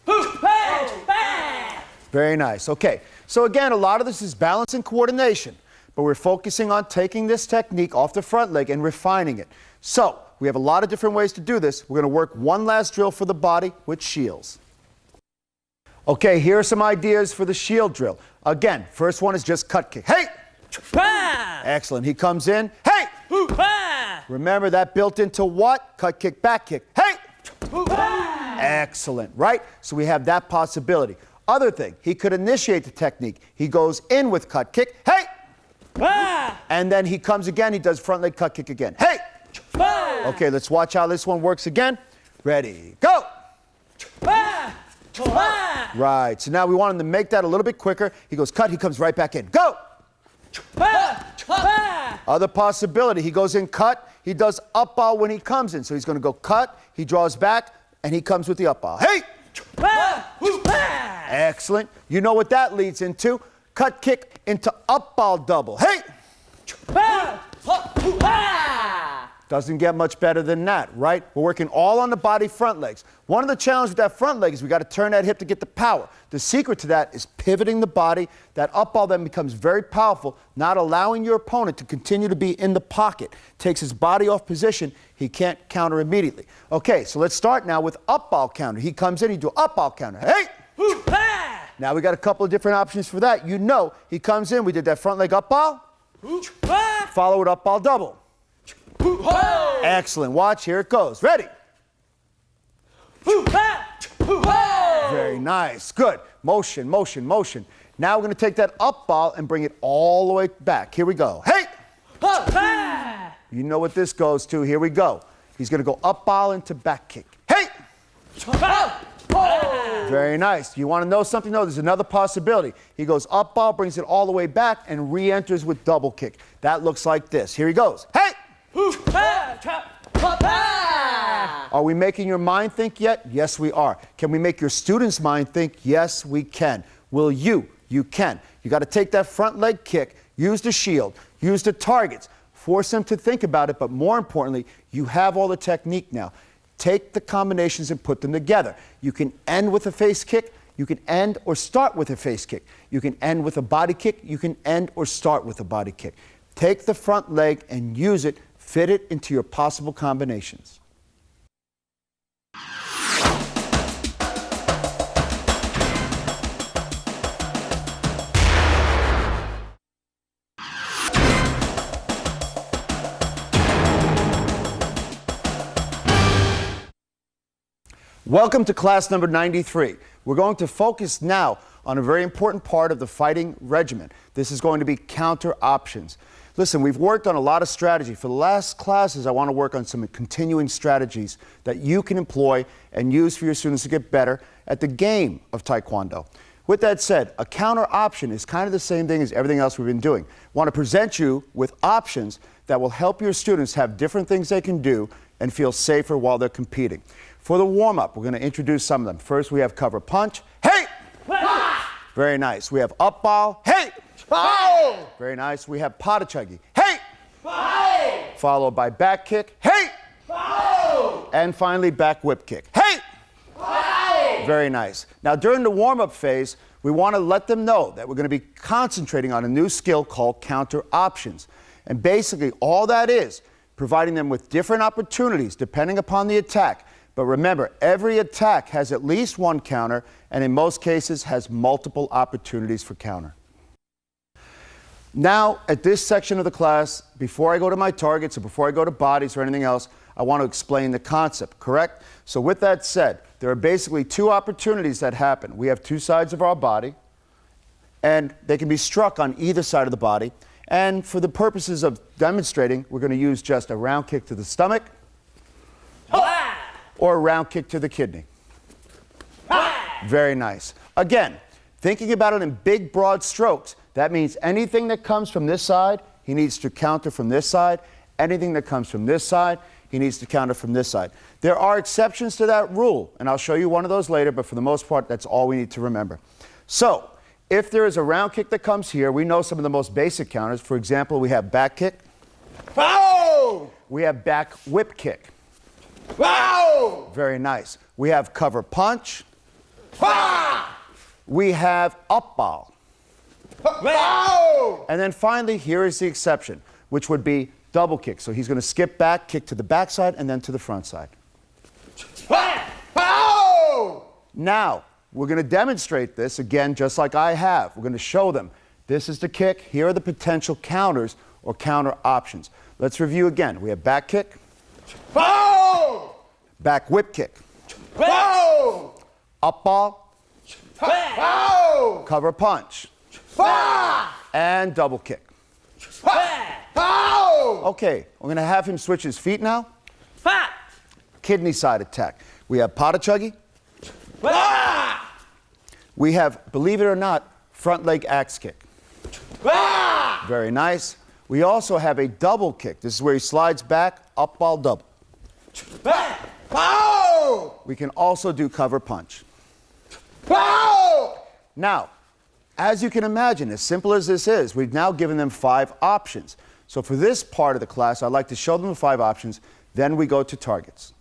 Hoop, ha! Ha! Very nice. Okay, so again, a lot of this is balance and coordination, but we're focusing on taking this technique off the front leg and refining it. So we have a lot of different ways to do this. We're going to work one last drill for the body with shields. Okay, here are some ideas for the shield drill. Again, first one is just cut kick. Hey! Ha! Excellent. He comes in. Hey! Hoop, ha! Remember that built into what? Cut kick, back kick. Hey! Hoop, ha! Excellent, right? So we have that possibility. Other thing, he could initiate the technique. He goes in with cut kick. Hey! Ha! And then he comes again. He does front leg cut kick again. Hey! Ha! Okay, let's watch how this one works again. Ready, go! Ha! Ha! Right, so now we want him to make that a little bit quicker. He goes cut, he comes right back in. Go! Ha! Ha! Other possibility, he goes in cut, he does up ball when he comes in. So he's going to go cut, he draws back, and he comes with the up ball. Hey! Ha! Hoop, ha! Excellent. You know what that leads into? Cut kick into up ball double. Hey! Ha! Ha! Hoop, ha! Doesn't get much better than that, right? We're working all on the body front legs. One of the challenges with that front leg is we got to turn that hip to get the power. The secret to that is pivoting the body. That up ball then becomes very powerful, not allowing your opponent to continue to be in the pocket. Takes his body off position. He can't counter immediately. Okay, so let's start now with up ball counter. He comes in, he do up ball counter. Hey! Hoop, ha! Now we got a couple of different options for that. You know, he comes in, we did that front leg up ball, Hoop, ha! follow it up ball double. Hoop, ha! Excellent. Watch, here it goes. Ready? Hoop, ha! Hoop, ha! Very nice. Good. Motion, motion, motion. Now we're going to take that up ball and bring it all the way back. Here we go. Hey! Hoop, ha! You know what this goes to. Here we go. He's going to go up ball into back kick. Hey! Ha! Ha! Very nice. You want to know something? No, there's another possibility. He goes up ball, brings it all the way back, and re-enters with double kick. That looks like this. Here he goes. Hey! Hoop, ha! Ha! Ha! Are we making your mind think yet? Yes, we are. Can we make your students' mind think? Yes, we can. Will you? You can. You got to take that front leg kick, use the shield, use the targets, force them to think about it, but more importantly, you have all the technique now. Take the combinations and put them together. You can end with a face kick. You can end or start with a face kick. You can end with a body kick. You can end or start with a body kick. Take the front leg and use it. Fit it into your possible combinations. Welcome to class number 93. We're going to focus now on a very important part of the fighting regimen. This is going to be counter options. Listen, we've worked on a lot of strategy. For the last classes, I want to work on some continuing strategies that you can employ and use for your students to get better at the game of Taekwondo. With that said, a counter option is kind of the same thing as everything else we've been doing. I want to present you with options that will help your students have different things they can do and feel safer while they're competing. For the warm-up, we're going to introduce some of them. First, we have cover punch. Hey! Very nice. We have up ball. Hey! Foul! Very nice. We have padachagi. Hey! Foul! Followed by back kick. Hey! Foul! And finally, back whip kick. Hey! Foul! Very nice. Now, during the warm-up phase, we want to let them know that we're going to be concentrating on a new skill called counter options. And basically, all that is providing them with different opportunities depending upon the attack. But remember, every attack has at least one counter, and in most cases has multiple opportunities for counter. Now, at this section of the class, before I go to my targets or before I go to bodies or anything else, I want to explain the concept, correct? So with that said, there are basically two opportunities that happen. We have two sides of our body, and they can be struck on either side of the body. And for the purposes of demonstrating, we're going to use just a round kick to the stomach or a round kick to the kidney. Very nice. Again, thinking about it in big, broad strokes, that means anything that comes from this side, he needs to counter from this side. Anything that comes from this side, he needs to counter from this side. There are exceptions to that rule, and I'll show you one of those later, but for the most part, that's all we need to remember. So, if there is a round kick that comes here, we know some of the most basic counters. For example, we have back kick. Foul! We have back whip kick. Foul! Very nice. We have cover punch. Foul! We have up ball. Foul! And then finally, here is the exception, which would be double kick. So he's going to skip back, kick to the backside, and then to the front side. Foul! Now, we're going to demonstrate this again, just like I have. We're going to show them. This is the kick. Here are the potential counters or counter options. Let's review again. We have back kick, Foul! back whip kick, Foul! up ball, Foul! cover punch, Foul! and double kick. Foul! Okay, we're going to have him switch his feet now. Kidney side attack. We have pata chuggy. We have, believe it or not, front leg axe kick. Very nice. We also have a double kick. This is where he slides back, up ball double. Foul! We can also do cover punch. Foul! Now, as you can imagine, as simple as this is, we've now given them 5 options. So for this part of the class, I'd like to show them the 5 options, then we go to targets.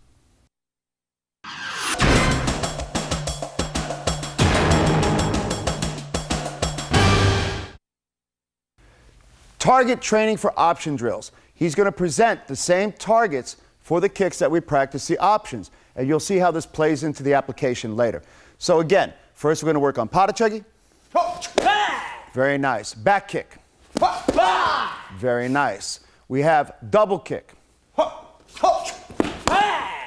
Target training for option drills. He's going to present the same targets for the kicks that we practice the options. And you'll see how this plays into the application later. So again, first we're going to work on pata chuggy. Very nice. Back kick. Very nice. We have double kick.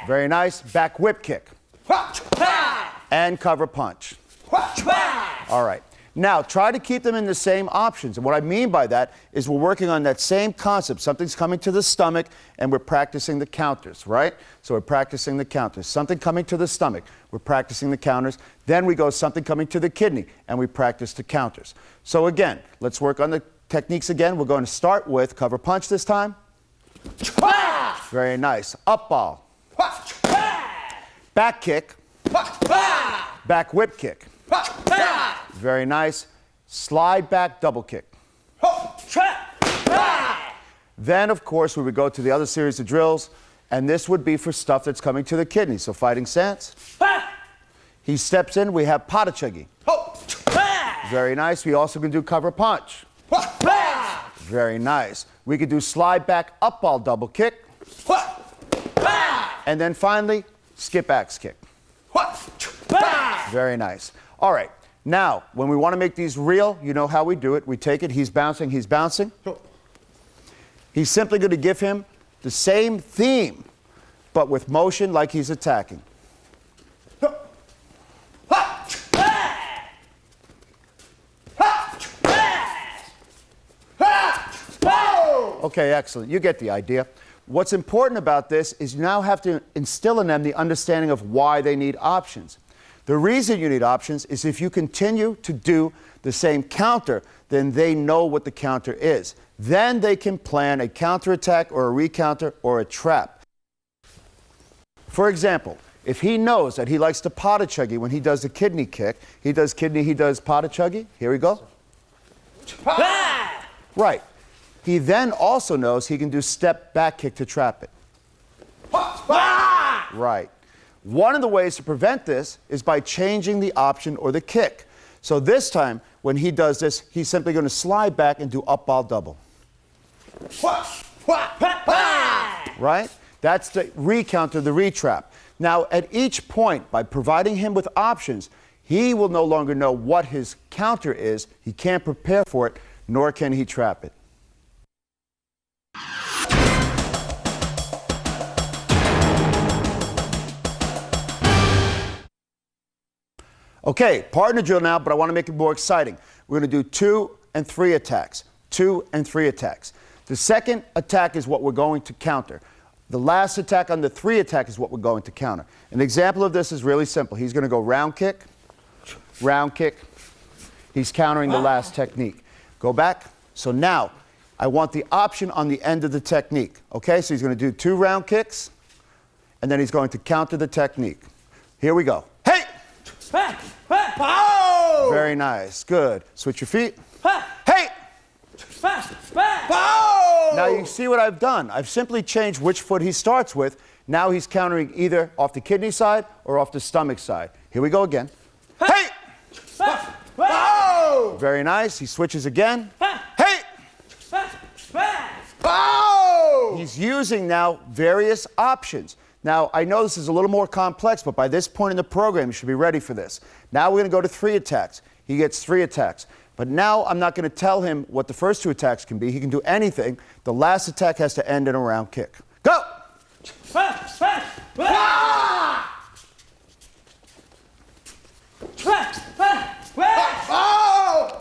Very nice. Back whip kick. And cover punch. All right. Now, try to keep them in the same options. And what I mean by that is we're working on that same concept. Something's coming to the stomach, and we're practicing the counters, right? So we're practicing the counters. Something coming to the stomach, we're practicing the counters. Then we go something coming to the kidney, and we practice the counters. So again, let's work on the techniques again. We're going to start with cover punch this time. Very nice. Up ball. Back kick. Back whip kick. Very nice. Slide back double kick. Then, of course, we would go to the other series of drills, and this would be for stuff that's coming to the kidney. So fighting stance. He steps in. We have pata chuggy. Very nice. We also can do cover punch. Very nice. We could do slide back up ball double kick. And then finally, skip axe kick. Very nice. All right. Now, when we want to make these real, you know how we do it. We take it, he's bouncing, he's bouncing. He's simply going to give him the same theme, but with motion like he's attacking. Okay, excellent. You get the idea. What's important about this is you now have to instill in them the understanding of why they need options. The reason you need options is if you continue to do the same counter, then they know what the counter is. Then they can plan a counterattack or a recounter or a trap. For example, if he knows that he likes to pata chuggy when he does the kidney kick, he does kidney, he does pata chuggy. Here we go. Right. He then also knows he can do step back kick to trap it. Right. One of the ways to prevent this is by changing the option or the kick. So this time, when he does this, he's simply going to slide back and do up ball double. Right? That's the recounter, the retrap. Now, at each point, by providing him with options, he will no longer know what his counter is. He can't prepare for it, nor can he trap it. Okay, partner drill now, but I want to make it more exciting. We're going to do 2 and 3 attacks. 2 and 3 attacks. The second attack is what we're going to counter. The last attack on the 3 attack is what we're going to counter. An example of this is really simple. He's going to go round kick, round kick. He's countering the last technique. Go back. So now, I want the option on the end of the technique. Okay, so he's going to do 2 round kicks. and then he's going to counter the technique. Here we go. Hey! Pow! Very nice. Good. Switch your feet. Ha! Hey! Pow! Now you see what I've done. I've simply changed which foot he starts with. Now he's countering either off the kidney side or off the stomach side. Here we go again. Hey! Pow! Very nice. He switches again. Hey! Pow! He's using now various options. Now, I know this is a little more complex, but by this point in the program, you should be ready for this. Now we're going to go to 3 attacks. He gets 3 attacks. But now I'm not going to tell him what the first 2 attacks can be. He can do anything. The last attack has to end in a round kick. Go! Pow!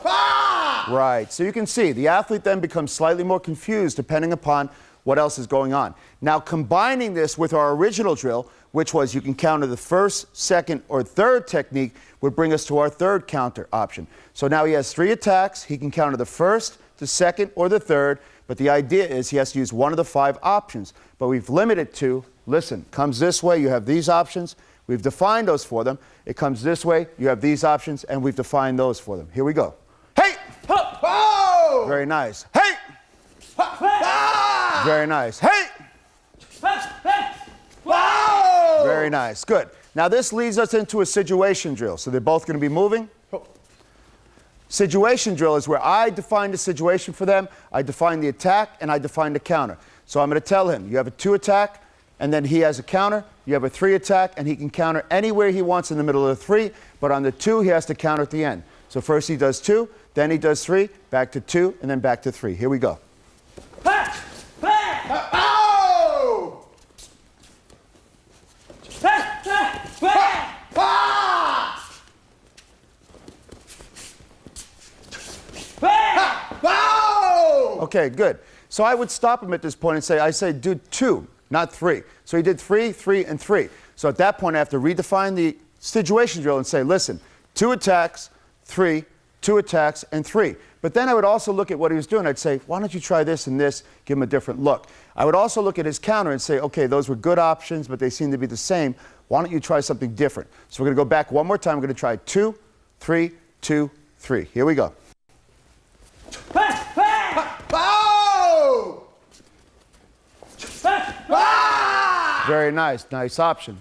Pow! Right. So you can see the athlete then becomes slightly more confused depending upon what else is going on. Now, combining this with our original drill, which was you can counter the first, second, or third technique, would bring us to our third counter option. So now he has 3 attacks. He can counter the first, the second, or the third. But the idea is he has to use one of the 5 options. But we've limited to, listen, comes this way, you have these options. We've defined those for them. It comes this way, you have these options, and we've defined those for them. Here we go. Hey! Pow! Very nice. Hey! Pow! Very nice. Hey! Pow! Very nice. Good. Now this leads us into a situation drill. So they're both going to be moving. Situation drill is where I define the situation for them, I define the attack, and I define the counter. So I'm going to tell him, you have a 2 attack, and then he has a counter. You have a 3 attack, and he can counter anywhere he wants in the middle of the 3, but on the 2, he has to counter at the end. So first he does 2, then he does 3, back to 2, and then back to 3. Here we go. Pow! Pow! Okay, good. So I would stop him at this point and say, I say do 2, not 3. So he did 3, 3, and 3. So at that point, I have to redefine the situation drill and say, listen, 2 attacks, 3, 2 attacks, and 3. But then I would also look at what he was doing. I'd say, why don't you try this and this, give him a different look. I would also look at his counter and say, okay, those were good options, but they seem to be the same. Why don't you try something different? So we're going to go back one more time. We're going to try 2, 3, 2, 3. Here we go. Pow! Very nice. Nice option.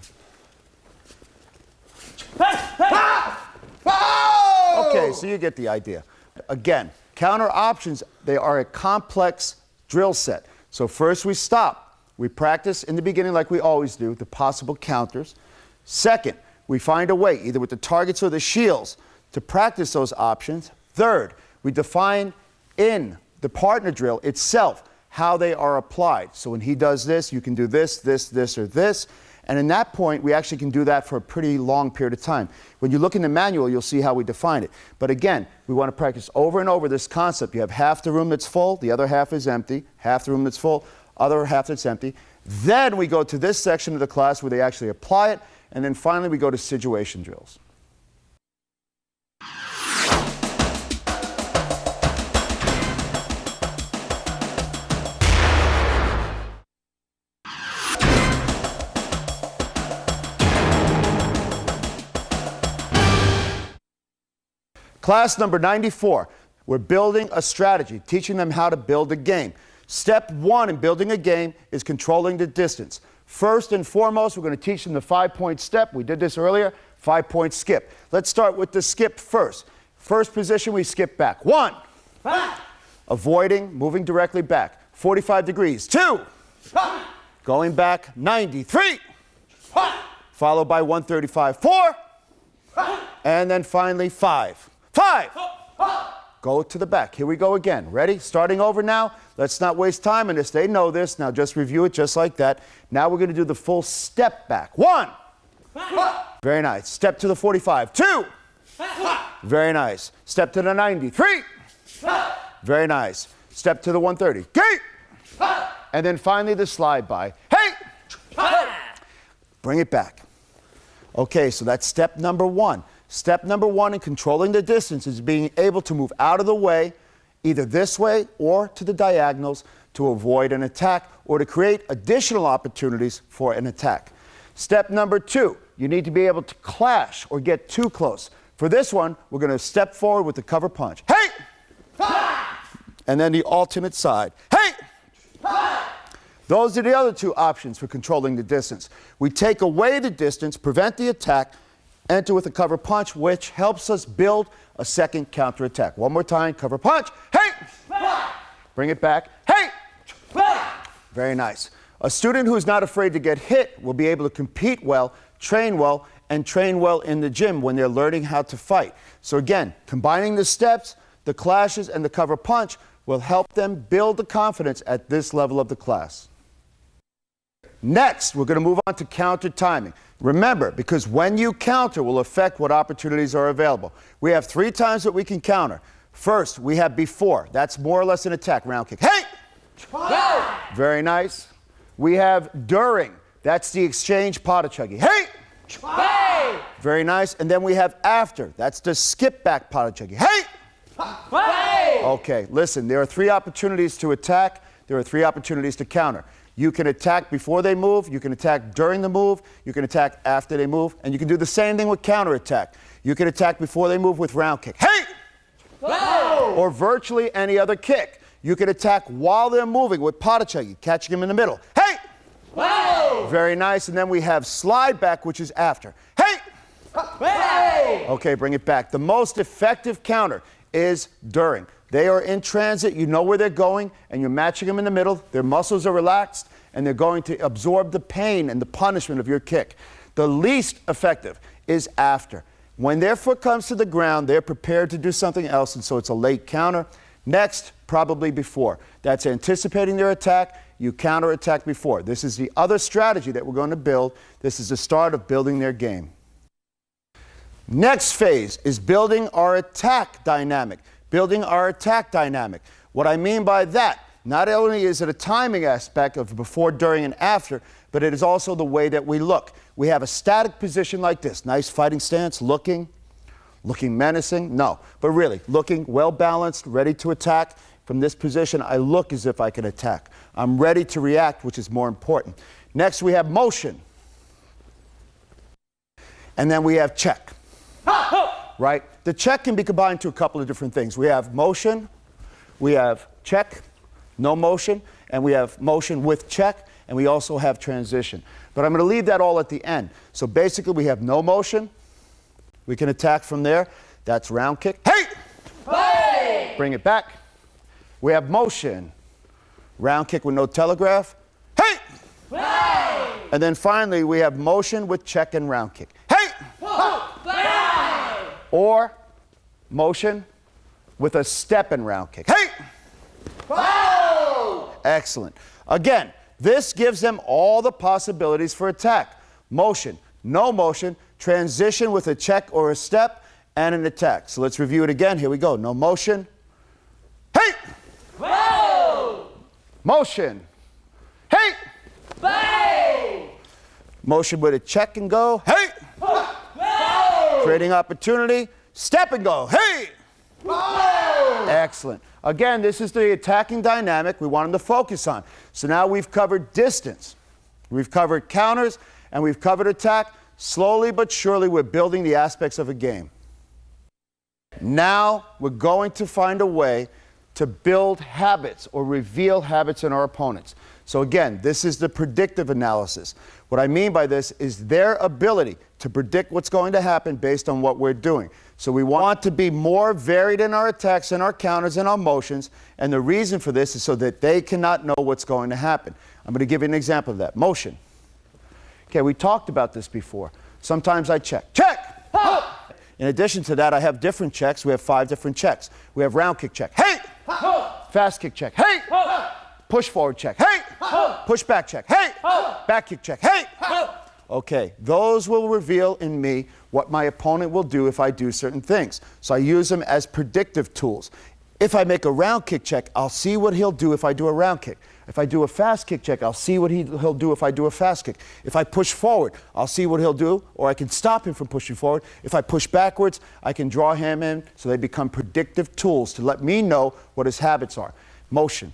Pow! Okay, so you get the idea. Again, counter options, they are a complex drill set. So first we stop. We practice in the beginning like we always do, the possible counters. Second, we find a way, either with the targets or the shields, to practice those options. Third, we define in the partner drill itself how they are applied. So when he does this, you can do this, this, this, or this. And in that point, we actually can do that for a pretty long period of time. When you look in the manual, you'll see how we define it. But again, we want to practice over and over this concept. You have half the room that's full, the other half is empty, half the room that's full, other half that's empty. Then we go to this section of the class where they actually apply it, and then finally we go to situation drills. Class number 94, we're building a strategy, teaching them how to build a game. Step 1 in building a game is controlling the distance. First and foremost, we're going to teach them the 5-point step. We did this earlier, 5-point skip. Let's start with the skip first. First position, we skip back. 1, avoiding, moving directly back. 45 degrees. 2, going back 90. 3, followed by 135. 4, and then finally 5. 5. Go to the back. Here we go again. Ready? Starting over now. Let's not waste time on this. They know this. Now just review it just like that. Now we're going to do the full step back. 1. Very nice. Step to the 45. 2. Very nice. Step to the 90. 3. Very nice. Step to the 130. Gate. And then finally the slide by. Hey! Bring it back. Okay, so that's step number 1. Step number 1 in controlling the distance is being able to move out of the way, either this way or to the diagonals, to avoid an attack or to create additional opportunities for an attack. Step number 2, you need to be able to clash or get too close. For this one, we're going to step forward with the cover punch. Hey! And then the alternate side. Hey! Those are the other 2 options for controlling the distance. We take away the distance, prevent the attack, enter with a cover punch, which helps us build a second counterattack. One more time, cover punch. Hey! Bring it back. Hey! Very nice. A student who's not afraid to get hit will be able to compete well, and train well in the gym when they're learning how to fight. So again, combining the steps, the clashes, and the cover punch will help them build the confidence at this level of the class. Next, we're going to move on to counter timing. Remember, because when you counter will affect what opportunities are available. We have 3 times that we can counter. First, we have before. That's more or less an attack, round kick. Hey! Very nice. We have during. That's the exchange pada chuggy. Hey! Very nice. And then we have after. That's the skip back pada chuggy. Hey! Okay, listen, there are 3 opportunities to attack. There are 3 opportunities to counter. You can attack before they move, you can attack during the move, you can attack after they move, and you can do the same thing with counterattack. You can attack before they move with round kick. Hey! Or virtually any other kick. You can attack while they're moving with pada chuggy, catching them in the middle. Hey! Very nice. And then we have slide back, which is after. Hey! Okay, bring it back. The most effective counter is during. They are in transit, you know where they're going, and you're matching them in the middle. Their muscles are relaxed, and they're going to absorb the pain and the punishment of your kick. The least effective is after. When their foot comes to the ground, they're prepared to do something else, and so it's a late counter. Next, probably before. That's anticipating their attack. You counterattack before. This is the other strategy that we're going to build. This is the start of building their game. Next phase is building our attack dynamic. Building our attack dynamic. What I mean by that, not only is it a timing aspect of before, during, and after, but it is also the way that we look. We have a static position like this. Nice fighting stance, looking menacing. No, but really, looking well-balanced, ready to attack. From this position, I look as if I can attack. I'm ready to react, which is more important. Next, we have motion. And then we have check. Right? The check can be combined to a couple of different things. We have motion, we have check, no motion, and we have motion with check, and we also have transition. But I'm going to leave that all at the end. So basically, we have no motion. We can attack from there. That's round kick. Hey! Bring it back. We have motion. Round kick with no telegraph. Hey! And then finally, we have motion with check and round kick. Hey! Or motion with a step and round kick. Hey! Excellent. Again, this gives them all the possibilities for attack. Motion, no motion, transition with a check or a step, and an attack. So let's review it again. Here we go. No motion. Hey! Motion. Hey! Motion with a check and go. Hey! Creating opportunity, step and go. Hey! Excellent. Again, this is the attacking dynamic we want them to focus on. So now we've covered distance, we've covered counters, and we've covered attack. Slowly but surely, we're building the aspects of a game. Now we're going to find a way to build habits or reveal habits in our opponents. So again, this is the predictive analysis. What I mean by this is their ability to predict what's going to happen based on what we're doing. So we want to be more varied in our attacks and our counters and our motions, and the reason for this is so that they cannot know what's going to happen. I'm going to give you an example of that. Motion. Okay, we talked about this before. Sometimes I check. Check! In addition to that, I have different checks. We have 5 different checks. We have round kick check. Hey! Fast kick check. Hey! Push forward check. Hey! Push back check. Hey! Back kick check. Hey! Okay, those will reveal in me what my opponent will do if I do certain things. So I use them as predictive tools. If I make a round kick check, I'll see what he'll do if I do a round kick. If I do a fast kick check, I'll see what he'll do if I do a fast kick. If I push forward, I'll see what he'll do, or I can stop him from pushing forward. If I push backwards, I can draw him in, so they become predictive tools to let me know what his habits are. Motion.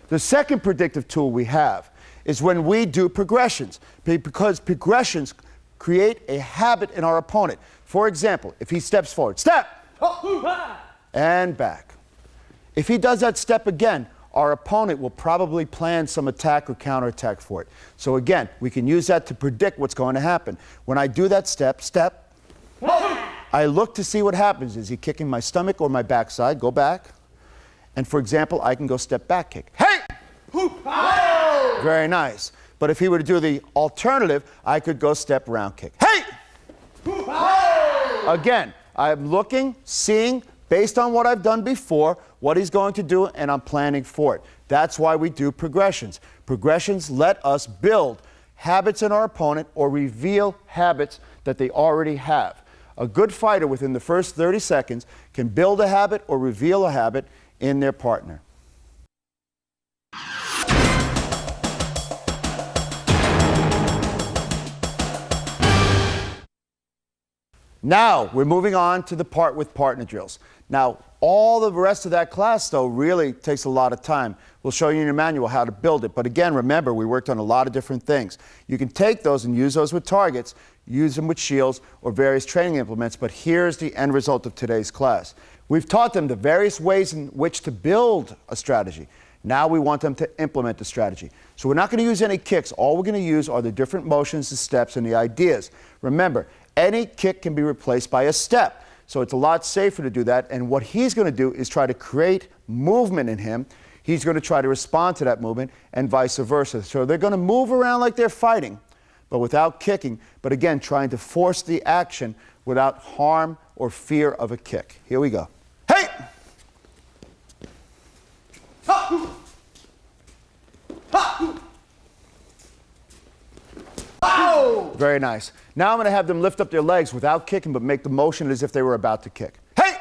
The second predictive tool we have is when we do progressions, because progressions create a habit in our opponent. For example, if he steps forward, step, and back. If he does that step again, our opponent will probably plan some attack or counterattack for it. So again, we can use that to predict what's going to happen. When I do that step, I look to see what happens. Is he kicking my stomach or my backside? Go back. And for example, I can go step back kick. Hey! Very nice. But if he were to do the alternative, I could go step round kick. Hey! Again, I'm looking, seeing, based on what I've done before, what he's going to do, and I'm planning for it. That's why we do progressions. Progressions let us build habits in our opponent or reveal habits that they already have. A good fighter within the first 30 seconds can build a habit or reveal a habit in their partner. Now, we're moving on to the part with partner drills. Now, all the rest of that class, though, really takes a lot of time. We'll show you in your manual how to build it. But again, remember, we worked on a lot of different things. You can take those and use those with targets, use them with shields or various training implements, but here's the end result of today's class. We've taught them the various ways in which to build a strategy. Now we want them to implement the strategy. So we're not going to use any kicks. All we're going to use are the different motions, the steps, and the ideas. Remember, any kick can be replaced by a step. So it's a lot safer to do that. And what he's going to do is try to create movement in him. He's going to try to respond to that movement and vice versa. So they're going to move around like they're fighting, but without kicking. But again, trying to force the action without harm or fear of a kick. Here we go. Hey! Very nice. Now I'm going to have them lift up their legs without kicking, but make the motion as if they were about to kick. Hey!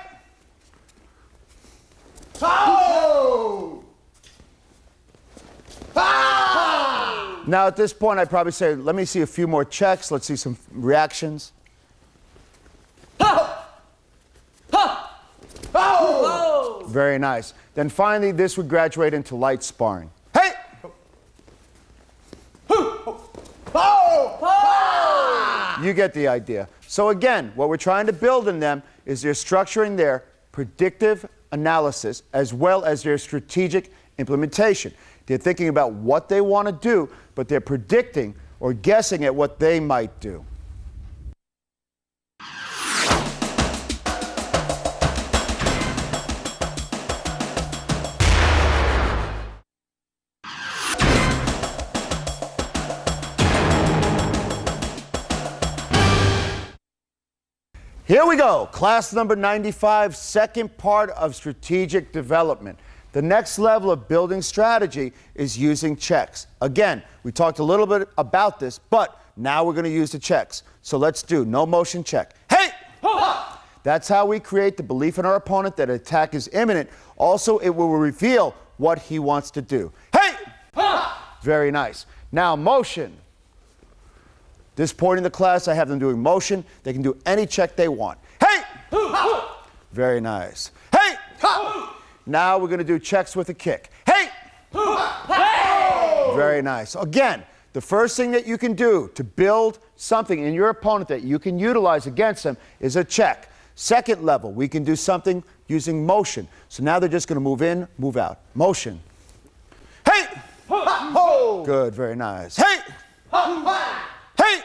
Now at this point, I'd probably say, let me see a few more checks. Let's see some reactions. Very nice. Then finally, this would graduate into light sparring. Hey! You get the idea. So again, what we're trying to build in them is they're structuring their predictive analysis as well as their strategic implementation. They're thinking about what they want to do, but they're predicting or guessing at what they might do. Here we go, class number 95, second part of strategic development. The next level of building strategy is using checks. Again, we talked a little bit about this, but now we're going to use the checks. So let's do no motion check. Hey! That's how we create the belief in our opponent that an attack is imminent. Also, it will reveal what he wants to do. Hey! Very nice. Now, motion. This point in the class, I have them doing motion. They can do any check they want. Hey! Very nice. Hey! Now we're going to do checks with a kick. Hey! Very nice. Again, the first thing that you can do to build something in your opponent that you can utilize against them is a check. Second level, we can do something using motion. So now they're just going to move in, move out. Motion. Hey! Good, very nice. Hey! Hey!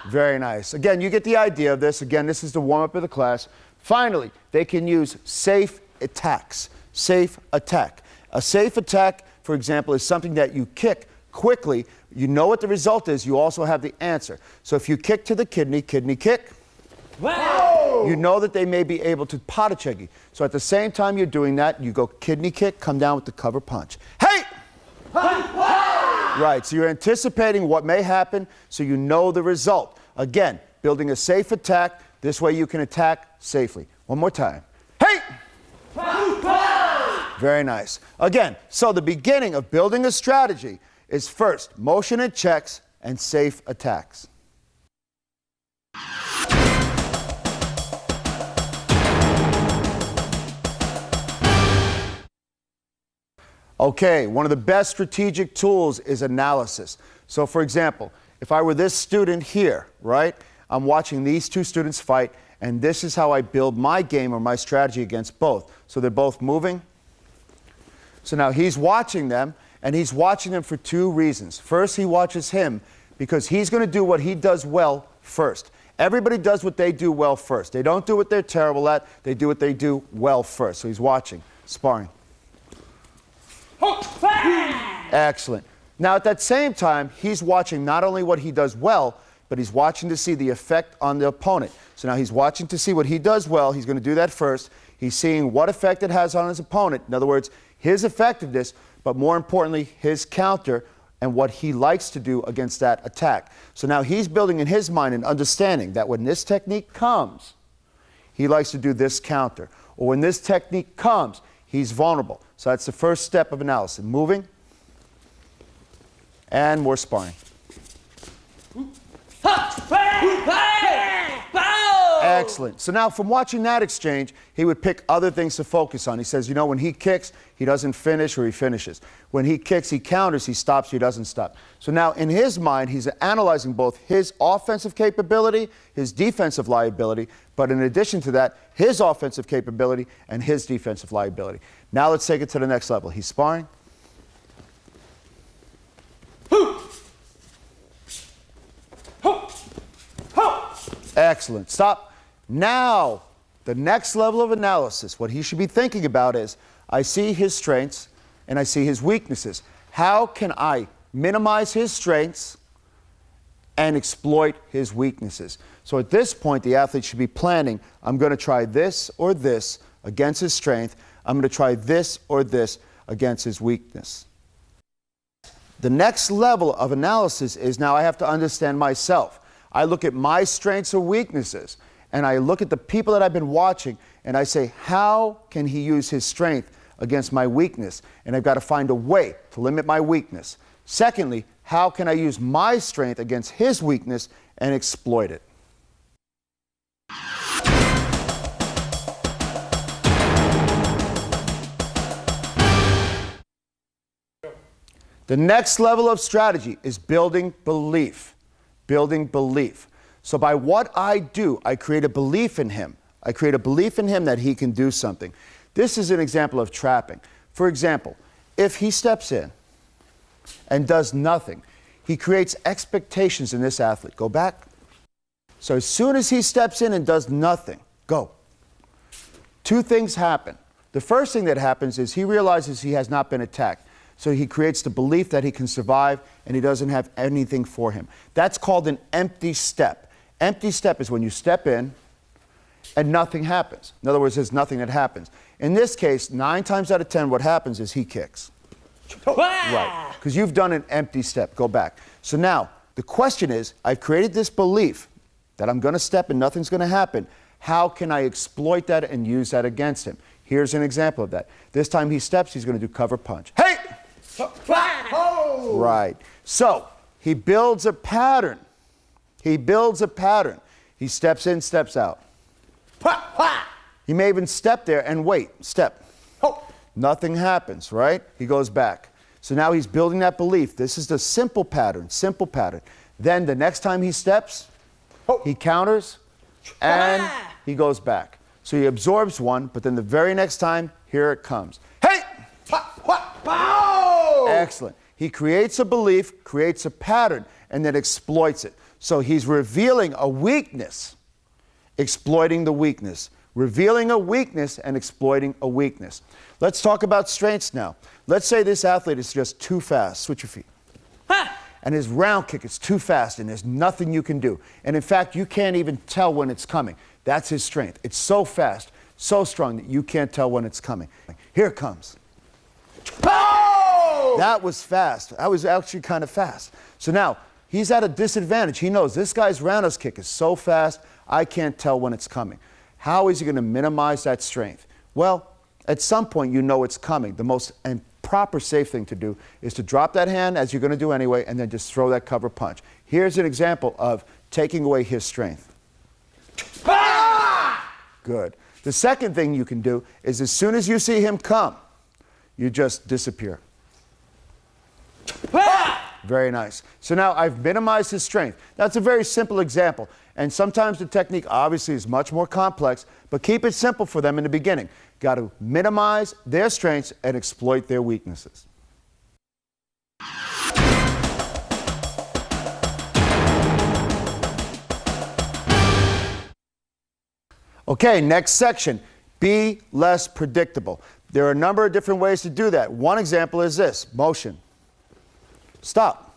Very nice. Again, you get the idea of this. Again, this is the warm-up of the class. Finally, they can use safe attacks. Safe attack. A safe attack, for example, is something that you kick quickly. You know what the result is. You also have the answer. So if you kick to the kidney, kidney kick, you know that they may be able to potty check you. So at the same time you're doing that, you go kidney kick, come down with the cover punch. Hey! Right, so you're anticipating what may happen, so you know the result. Again, building a safe attack, this way you can attack safely. One more time. Hey! Very nice. Again, so the beginning of building a strategy is first motion and checks and safe attacks. Okay, one of the best strategic tools is analysis. So for example, if I were this student here, right? I'm watching these two students fight, and this is how I build my game or my strategy against both. So they're both moving. So now he's watching them, and he's watching them for two reasons. First, he watches him because he's going to do what he does well first. Everybody does what they do well first. They don't do what they're terrible at. They do what they do well first. So he's watching, sparring. Excellent. Now, at that same time, he's watching not only what he does well, but he's watching to see the effect on the opponent. So now he's watching to see what he does well. He's going to do that first. He's seeing what effect it has on his opponent. In other words, his effectiveness, but more importantly, his counter and what he likes to do against that attack. So now he's building in his mind an understanding that when this technique comes, he likes to do this counter. Or when this technique comes, he's vulnerable. So that's the first step of analysis. Moving and more sparring. Excellent. So now from watching that exchange, he would pick other things to focus on. He says, you know, when he kicks, he doesn't finish or he finishes. When he kicks, he counters, he stops, he doesn't stop. So now in his mind, he's analyzing both his offensive capability, his defensive liability, but in addition to that, his offensive capability and his defensive liability. Now let's take it to the next level. He's sparring. Excellent. Stop. Now, the next level of analysis, what he should be thinking about is, I see his strengths and I see his weaknesses. How can I minimize his strengths and exploit his weaknesses? So at this point, the athlete should be planning, I'm going to try this or this against his strength. I'm going to try this or this against his weakness. The next level of analysis is now I have to understand myself. I look at my strengths or weaknesses, and I look at the people that I've been watching, and I say, how can he use his strength against my weakness? And I've got to find a way to limit my weakness. Secondly, how can I use my strength against his weakness and exploit it? The next level of strategy is building belief. Building belief. So by what I do, I create a belief in him. I create a belief in him that he can do something. This is an example of trapping. For example, if he steps in and does nothing, he creates expectations in this athlete. Go back. So as soon as he steps in and does nothing, go. Two things happen. The first thing that happens is he realizes he has not been attacked. So he creates the belief that he can survive and he doesn't have anything for him. That's called an empty step. Empty step is when you step in and nothing happens. In other words, there's nothing that happens. In this case, 9 times out of 10, what happens is he kicks. Right, because you've done an empty step. Go back. So now, the question is, I've created this belief that I'm going to step and nothing's going to happen. How can I exploit that and use that against him? Here's an example of that. This time he steps, he's going to do cover punch. Hey! Right. So he builds a pattern. He builds a pattern. He steps in, steps out. He may even step there and wait. Step. Nothing happens, right? He goes back. So now he's building that belief. This is the simple pattern, simple pattern. Then the next time he steps, he counters and he goes back. So he absorbs one, but then the very next time, here it comes. Hey! Excellent. He creates a belief, creates a pattern, and then exploits it. So he's revealing a weakness, exploiting the weakness. Revealing a weakness and exploiting a weakness. Let's talk about strengths now. Let's say this athlete is just too fast. Switch your feet. And his round kick is too fast and there's nothing you can do. And in fact, you can't even tell when it's coming. That's his strength. It's so fast, so strong that you can't tell when it's coming. Here it comes. Oh! That was fast. That was actually kind of fast. So now, he's at a disadvantage. He knows this guy's roundhouse kick is so fast, I can't tell when it's coming. How is he going to minimize that strength? Well, at some point you know it's coming. The most and proper safe thing to do is to drop that hand, as you're going to do anyway, and then just throw that cover punch. Here's an example of taking away his strength. Good. The second thing you can do is as soon as you see him come, you just disappear. Very nice. So now I've minimized his strength. That's a very simple example. And sometimes the technique obviously is much more complex, but keep it simple for them in the beginning. Got to minimize their strengths and exploit their weaknesses. Okay, next section, be less predictable. There are a number of different ways to do that. One example is this, motion. Stop,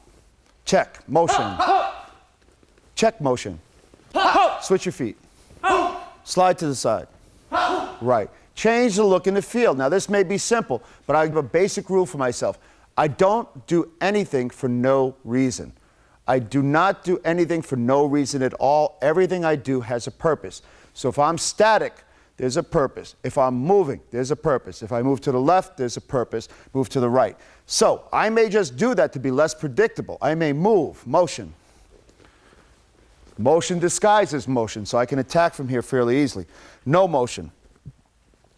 check, motion. Check, motion. Switch your feet. Slide to the side. Right. Change the look and the feel. Now this may be simple, but I have a basic rule for myself. I don't do anything for no reason. I do not do anything for no reason at all. Everything I do has a purpose. So if I'm static, there's a purpose. If I'm moving, there's a purpose. If I move to the left, there's a purpose. Move to the right. So I may just do that to be less predictable. I may move, motion. Motion disguises motion, so I can attack from here fairly easily. No motion.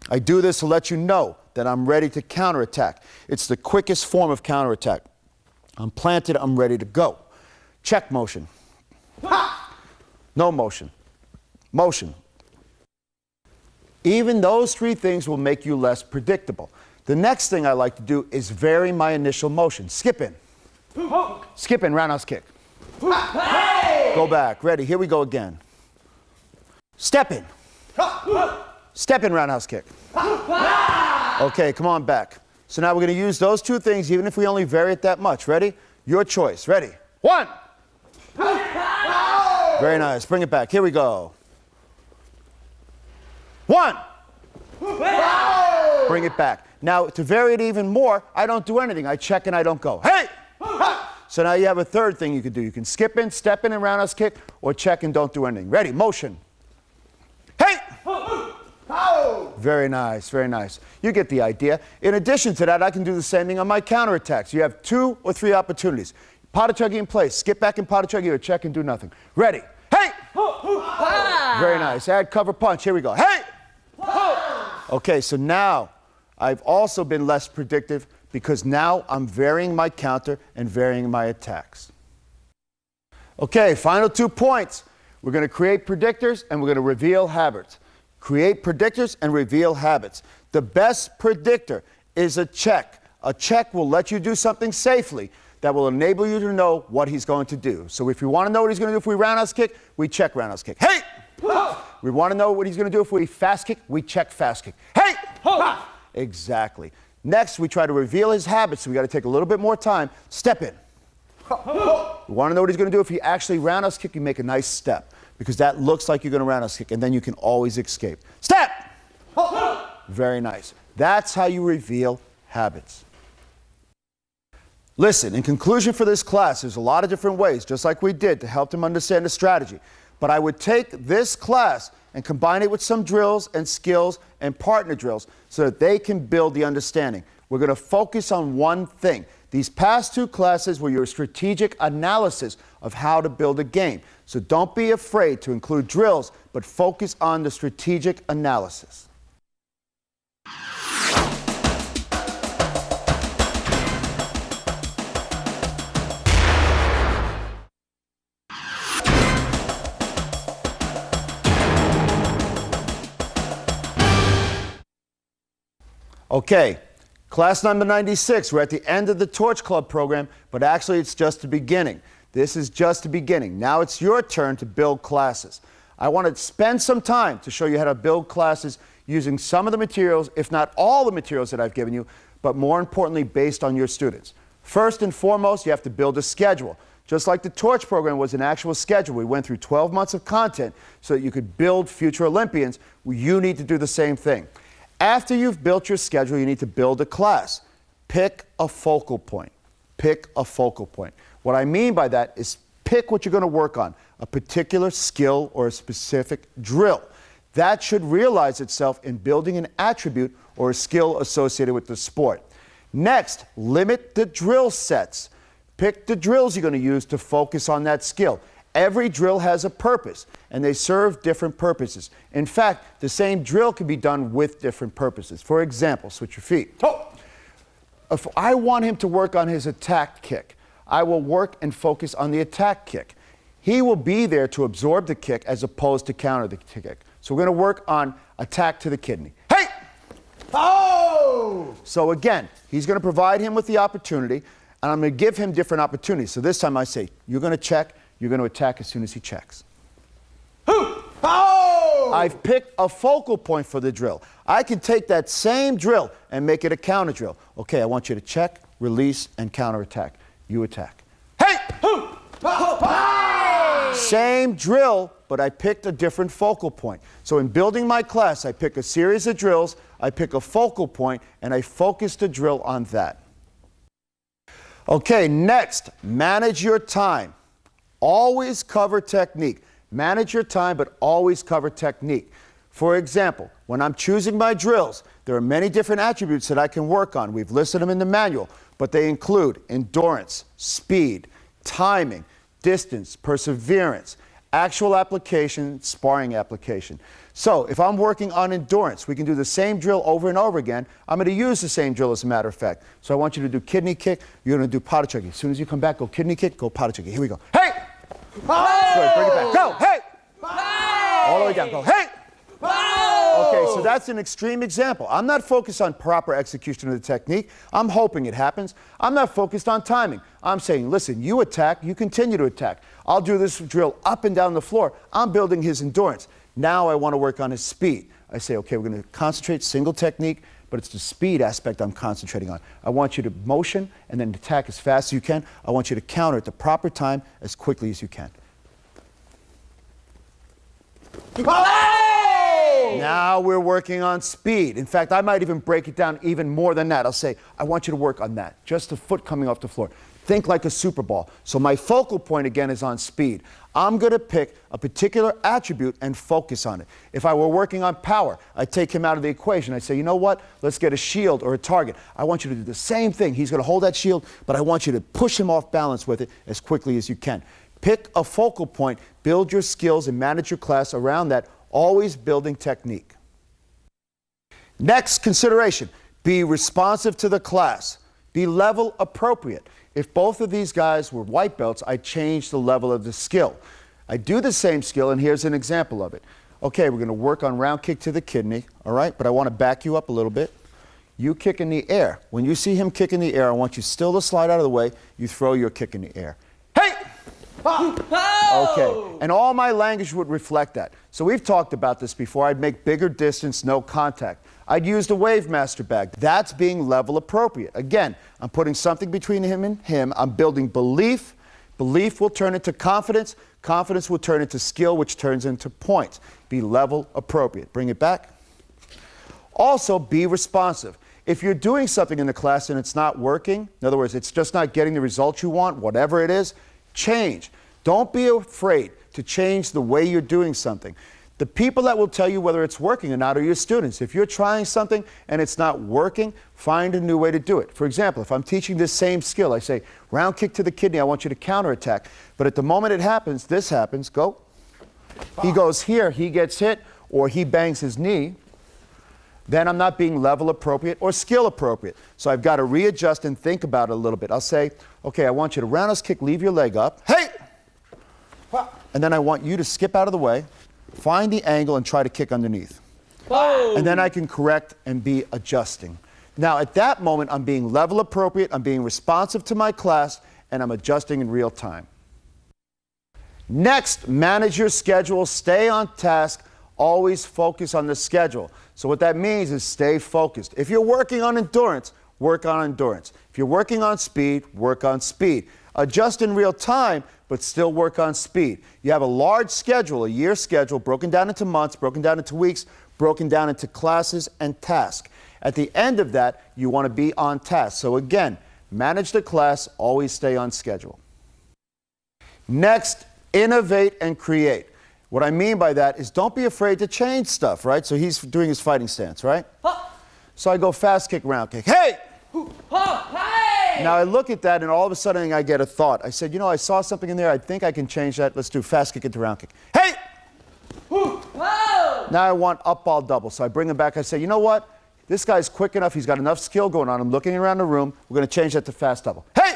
I do this to let you know that I'm ready to counterattack. It's the quickest form of counterattack. I'm planted, I'm ready to go. Check, motion. No motion. Motion. Even those three things will make you less predictable. The next thing I like to do is vary my initial motion. Skip in. Skip in, roundhouse kick. Go back. Ready, here we go again. Step in. Step in, roundhouse kick. Okay, come on back. So now we're going to use those two things even if we only vary it that much. Ready? Your choice. Ready? 1. Very nice. Bring it back. Here we go. 1. Bring it back. Now, to vary it even more, I don't do anything. I check and I don't go. Hey! So now you have a third thing you could do. You can skip in, step in and roundhouse kick, or check and don't do anything. Ready? Motion. Hey! Very nice, very nice. You get the idea. In addition to that, I can do the same thing on my counterattacks. You have 2 or 3 opportunities. Potachuggy in place. Skip back in potachuggy or check and do nothing. Ready? Hey! Very nice. Add cover punch. Here we go. Hey! Okay, so now I've also been less predictive because now I'm varying my counter and varying my attacks. Okay, final 2 points. We're going to create predictors and we're going to reveal habits. Create predictors and reveal habits. The best predictor is a check. A check will let you do something safely that will enable you to know what he's going to do. So if you want to know what he's going to do if we roundhouse kick, we check roundhouse kick. Hey! We want to know what he's going to do if we fast kick, we check fast kick. Hey! Exactly. Next, we try to reveal his habits, so we got to take a little bit more time. Step in. We want to know what he's going to do if he actually roundhouse kick, you make a nice step, because that looks like you're going to roundhouse kick, and then you can always escape. Step! Very nice. That's how you reveal habits. Listen, in conclusion for this class, there's a lot of different ways, just like we did, to help them understand the strategy. But I would take this class and combine it with some drills and skills and partner drills so that they can build the understanding. We're going to focus on one thing. These past 2 classes were your strategic analysis of how to build a game. So don't be afraid to include drills, but focus on the strategic analysis. Okay, class number 96. We're at the end of the Torch Club program, but actually it's just the beginning. This is just the beginning. Now it's your turn to build classes. I want to spend some time to show you how to build classes using some of the materials, if not all the materials that I've given you, but more importantly, based on your students. First and foremost, you have to build a schedule. Just like the Torch program was an actual schedule. We went through 12 months of content so that you could build future Olympians. You need to do the same thing. After you've built your schedule, you need to build a class. Pick a focal point. Pick a focal point. What I mean by that is pick what you're going to work on, a particular skill or a specific drill. That should realize itself in building an attribute or a skill associated with the sport. Next, limit the drill sets. Pick the drills you're going to use to focus on that skill. Every drill has a purpose, and they serve different purposes. In fact, the same drill can be done with different purposes. For example, switch your feet. If I want him to work on his attack kick, I will work and focus on the attack kick. He will be there to absorb the kick as opposed to counter the kick. So we're going to work on attack to the kidney. Hey! Oh! So again, he's going to provide him with the opportunity, and I'm going to give him different opportunities. So this time I say, you're going to check, you're going to attack as soon as he checks. Oh! I've picked a focal point for the drill. I can take that same drill and make it a counter drill. Okay, I want you to check, release, and counter attack. You attack. Hey! Same drill, but I picked a different focal point. So in building my class, I pick a series of drills, I pick a focal point, and I focus the drill on that. Okay, next, manage your time. Always cover technique. Manage your time, but always cover technique. For example, when I'm choosing my drills, there are many different attributes that I can work on. We've listed them in the manual, but they include endurance, speed, timing, distance, perseverance, actual application, sparring application. So if I'm working on endurance, we can do the same drill over and over again. I'm going to use the same drill as a matter of fact. So I want you to do kidney kick, you're going to do potty chucking. As soon as you come back, go kidney kick, go potty chucking. Here we go. Hey! Good, bring it back. Go, hey! All the way down, go, hey! Okay, so that's an extreme example. I'm not focused on proper execution of the technique. I'm hoping it happens. I'm not focused on timing. I'm saying, listen, you attack, you continue to attack. I'll do this drill up and down the floor. I'm building his endurance. Now I want to work on his speed. I say, okay, we're going to concentrate single technique, but it's the speed aspect I'm concentrating on. I want you to motion and then attack as fast as you can. I want you to counter at the proper time as quickly as you can. Now we're working on speed. In fact, I might even break it down even more than that. I'll say, I want you to work on that. Just the foot coming off the floor. Think like a super ball. So my focal point again is on speed. I'm going to pick a particular attribute and focus on it. If I were working on power, I take him out of the equation. I say, you know what? Let's get a shield or a target. I want you to do the same thing. He's going to hold that shield, but I want you to push him off balance with it as quickly as you can. Pick a focal point, build your skills, and manage your class around that, always building technique. Next consideration, be responsive to the class. Be level appropriate. If both of these guys were white belts, I change the level of the skill. I do the same skill, and here's an example of it. Okay, we're going to work on round kick to the kidney, all right? But I want to back you up a little bit. You kick in the air. When you see him kick in the air, I want you still to slide out of the way. You throw your kick in the air. Hey! Okay, and all my language would reflect that. So we've talked about this before. I'd make bigger distance, no contact. I'd use the Wave Master bag. That's being level appropriate. Again, I'm putting something between him and him. I'm building belief. Belief will turn into confidence. Confidence will turn into skill, which turns into points. Be level appropriate. Bring it back. Also, be responsive. If you're doing something in the class and it's not working, in other words, it's just not getting the results you want, whatever it is, change. Don't be afraid to change the way you're doing something. The people that will tell you whether it's working or not are your students. If you're trying something and it's not working, find a new way to do it. For example, if I'm teaching this same skill, I say, round kick to the kidney, I want you to counterattack. But at the moment it happens, this happens, go. He goes here, he gets hit, or he bangs his knee. Then I'm not being level appropriate or skill appropriate. So I've got to readjust and think about it a little bit. I'll say, okay, I want you to roundhouse kick, leave your leg up. Hey! And then I want you to skip out of the way, find the angle, and try to kick underneath. Whoa. And then I can correct and be adjusting. Now, at that moment, I'm being level appropriate, I'm being responsive to my class, and I'm adjusting in real time. Next, manage your schedule, stay on task, always focus on the schedule. So what that means is stay focused. If you're working on endurance, work on endurance. If you're working on speed, work on speed. Adjust in real time, but still work on speed. You have a large schedule, a year schedule, broken down into months, broken down into weeks, broken down into classes and tasks. At the end of that, you want to be on task. So again, manage the class, always stay on schedule. Next, innovate and create. What I mean by that is don't be afraid to change stuff, right? So he's doing his fighting stance, right? So I go fast kick, round kick. Hey! Now I look at that and all of a sudden I get a thought. I said, you know, I saw something in there. I think I can change that. Let's do fast kick into round kick. Hey! Now I want up ball double. So I bring him back. I say, you know what? This guy's quick enough. He's got enough skill going on. I'm looking around the room. We're going to change that to fast double. Hey!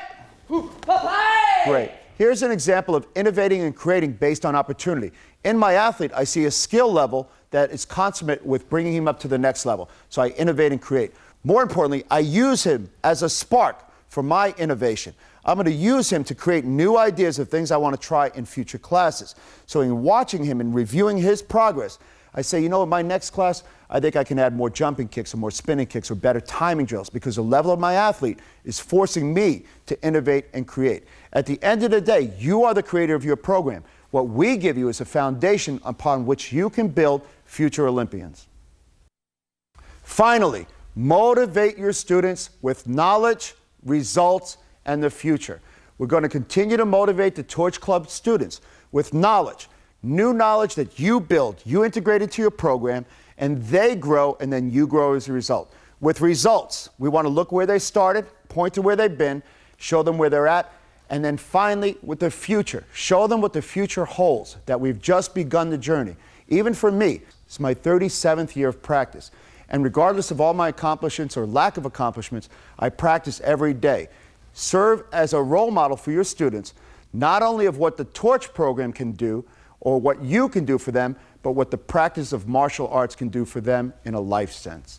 Great. Here's an example of innovating and creating based on opportunity. In my athlete, I see a skill level that is consummate with bringing him up to the next level. So I innovate and create. More importantly, I use him as a spark for my innovation. I'm going to use him to create new ideas of things I want to try in future classes. So in watching him and reviewing his progress, I say, you know, in my next class, I think I can add more jumping kicks or more spinning kicks or better timing drills because the level of my athlete is forcing me to innovate and create. At the end of the day, you are the creator of your program. What we give you is a foundation upon which you can build future Olympians. Finally, motivate your students with knowledge, results, and the future. We're going to continue to motivate the Torch Club students with knowledge. New knowledge that you build, you integrate into your program, and they grow, and then you grow as a result. With results, we want to look where they started, point to where they've been, show them where they're at, and then finally, with the future, show them what the future holds, that we've just begun the journey. Even for me, it's my 37th year of practice, and regardless of all my accomplishments or lack of accomplishments, I practice every day. Serve as a role model for your students, not only of what the Torch program can do, or what you can do for them, but what the practice of martial arts can do for them in a life sense.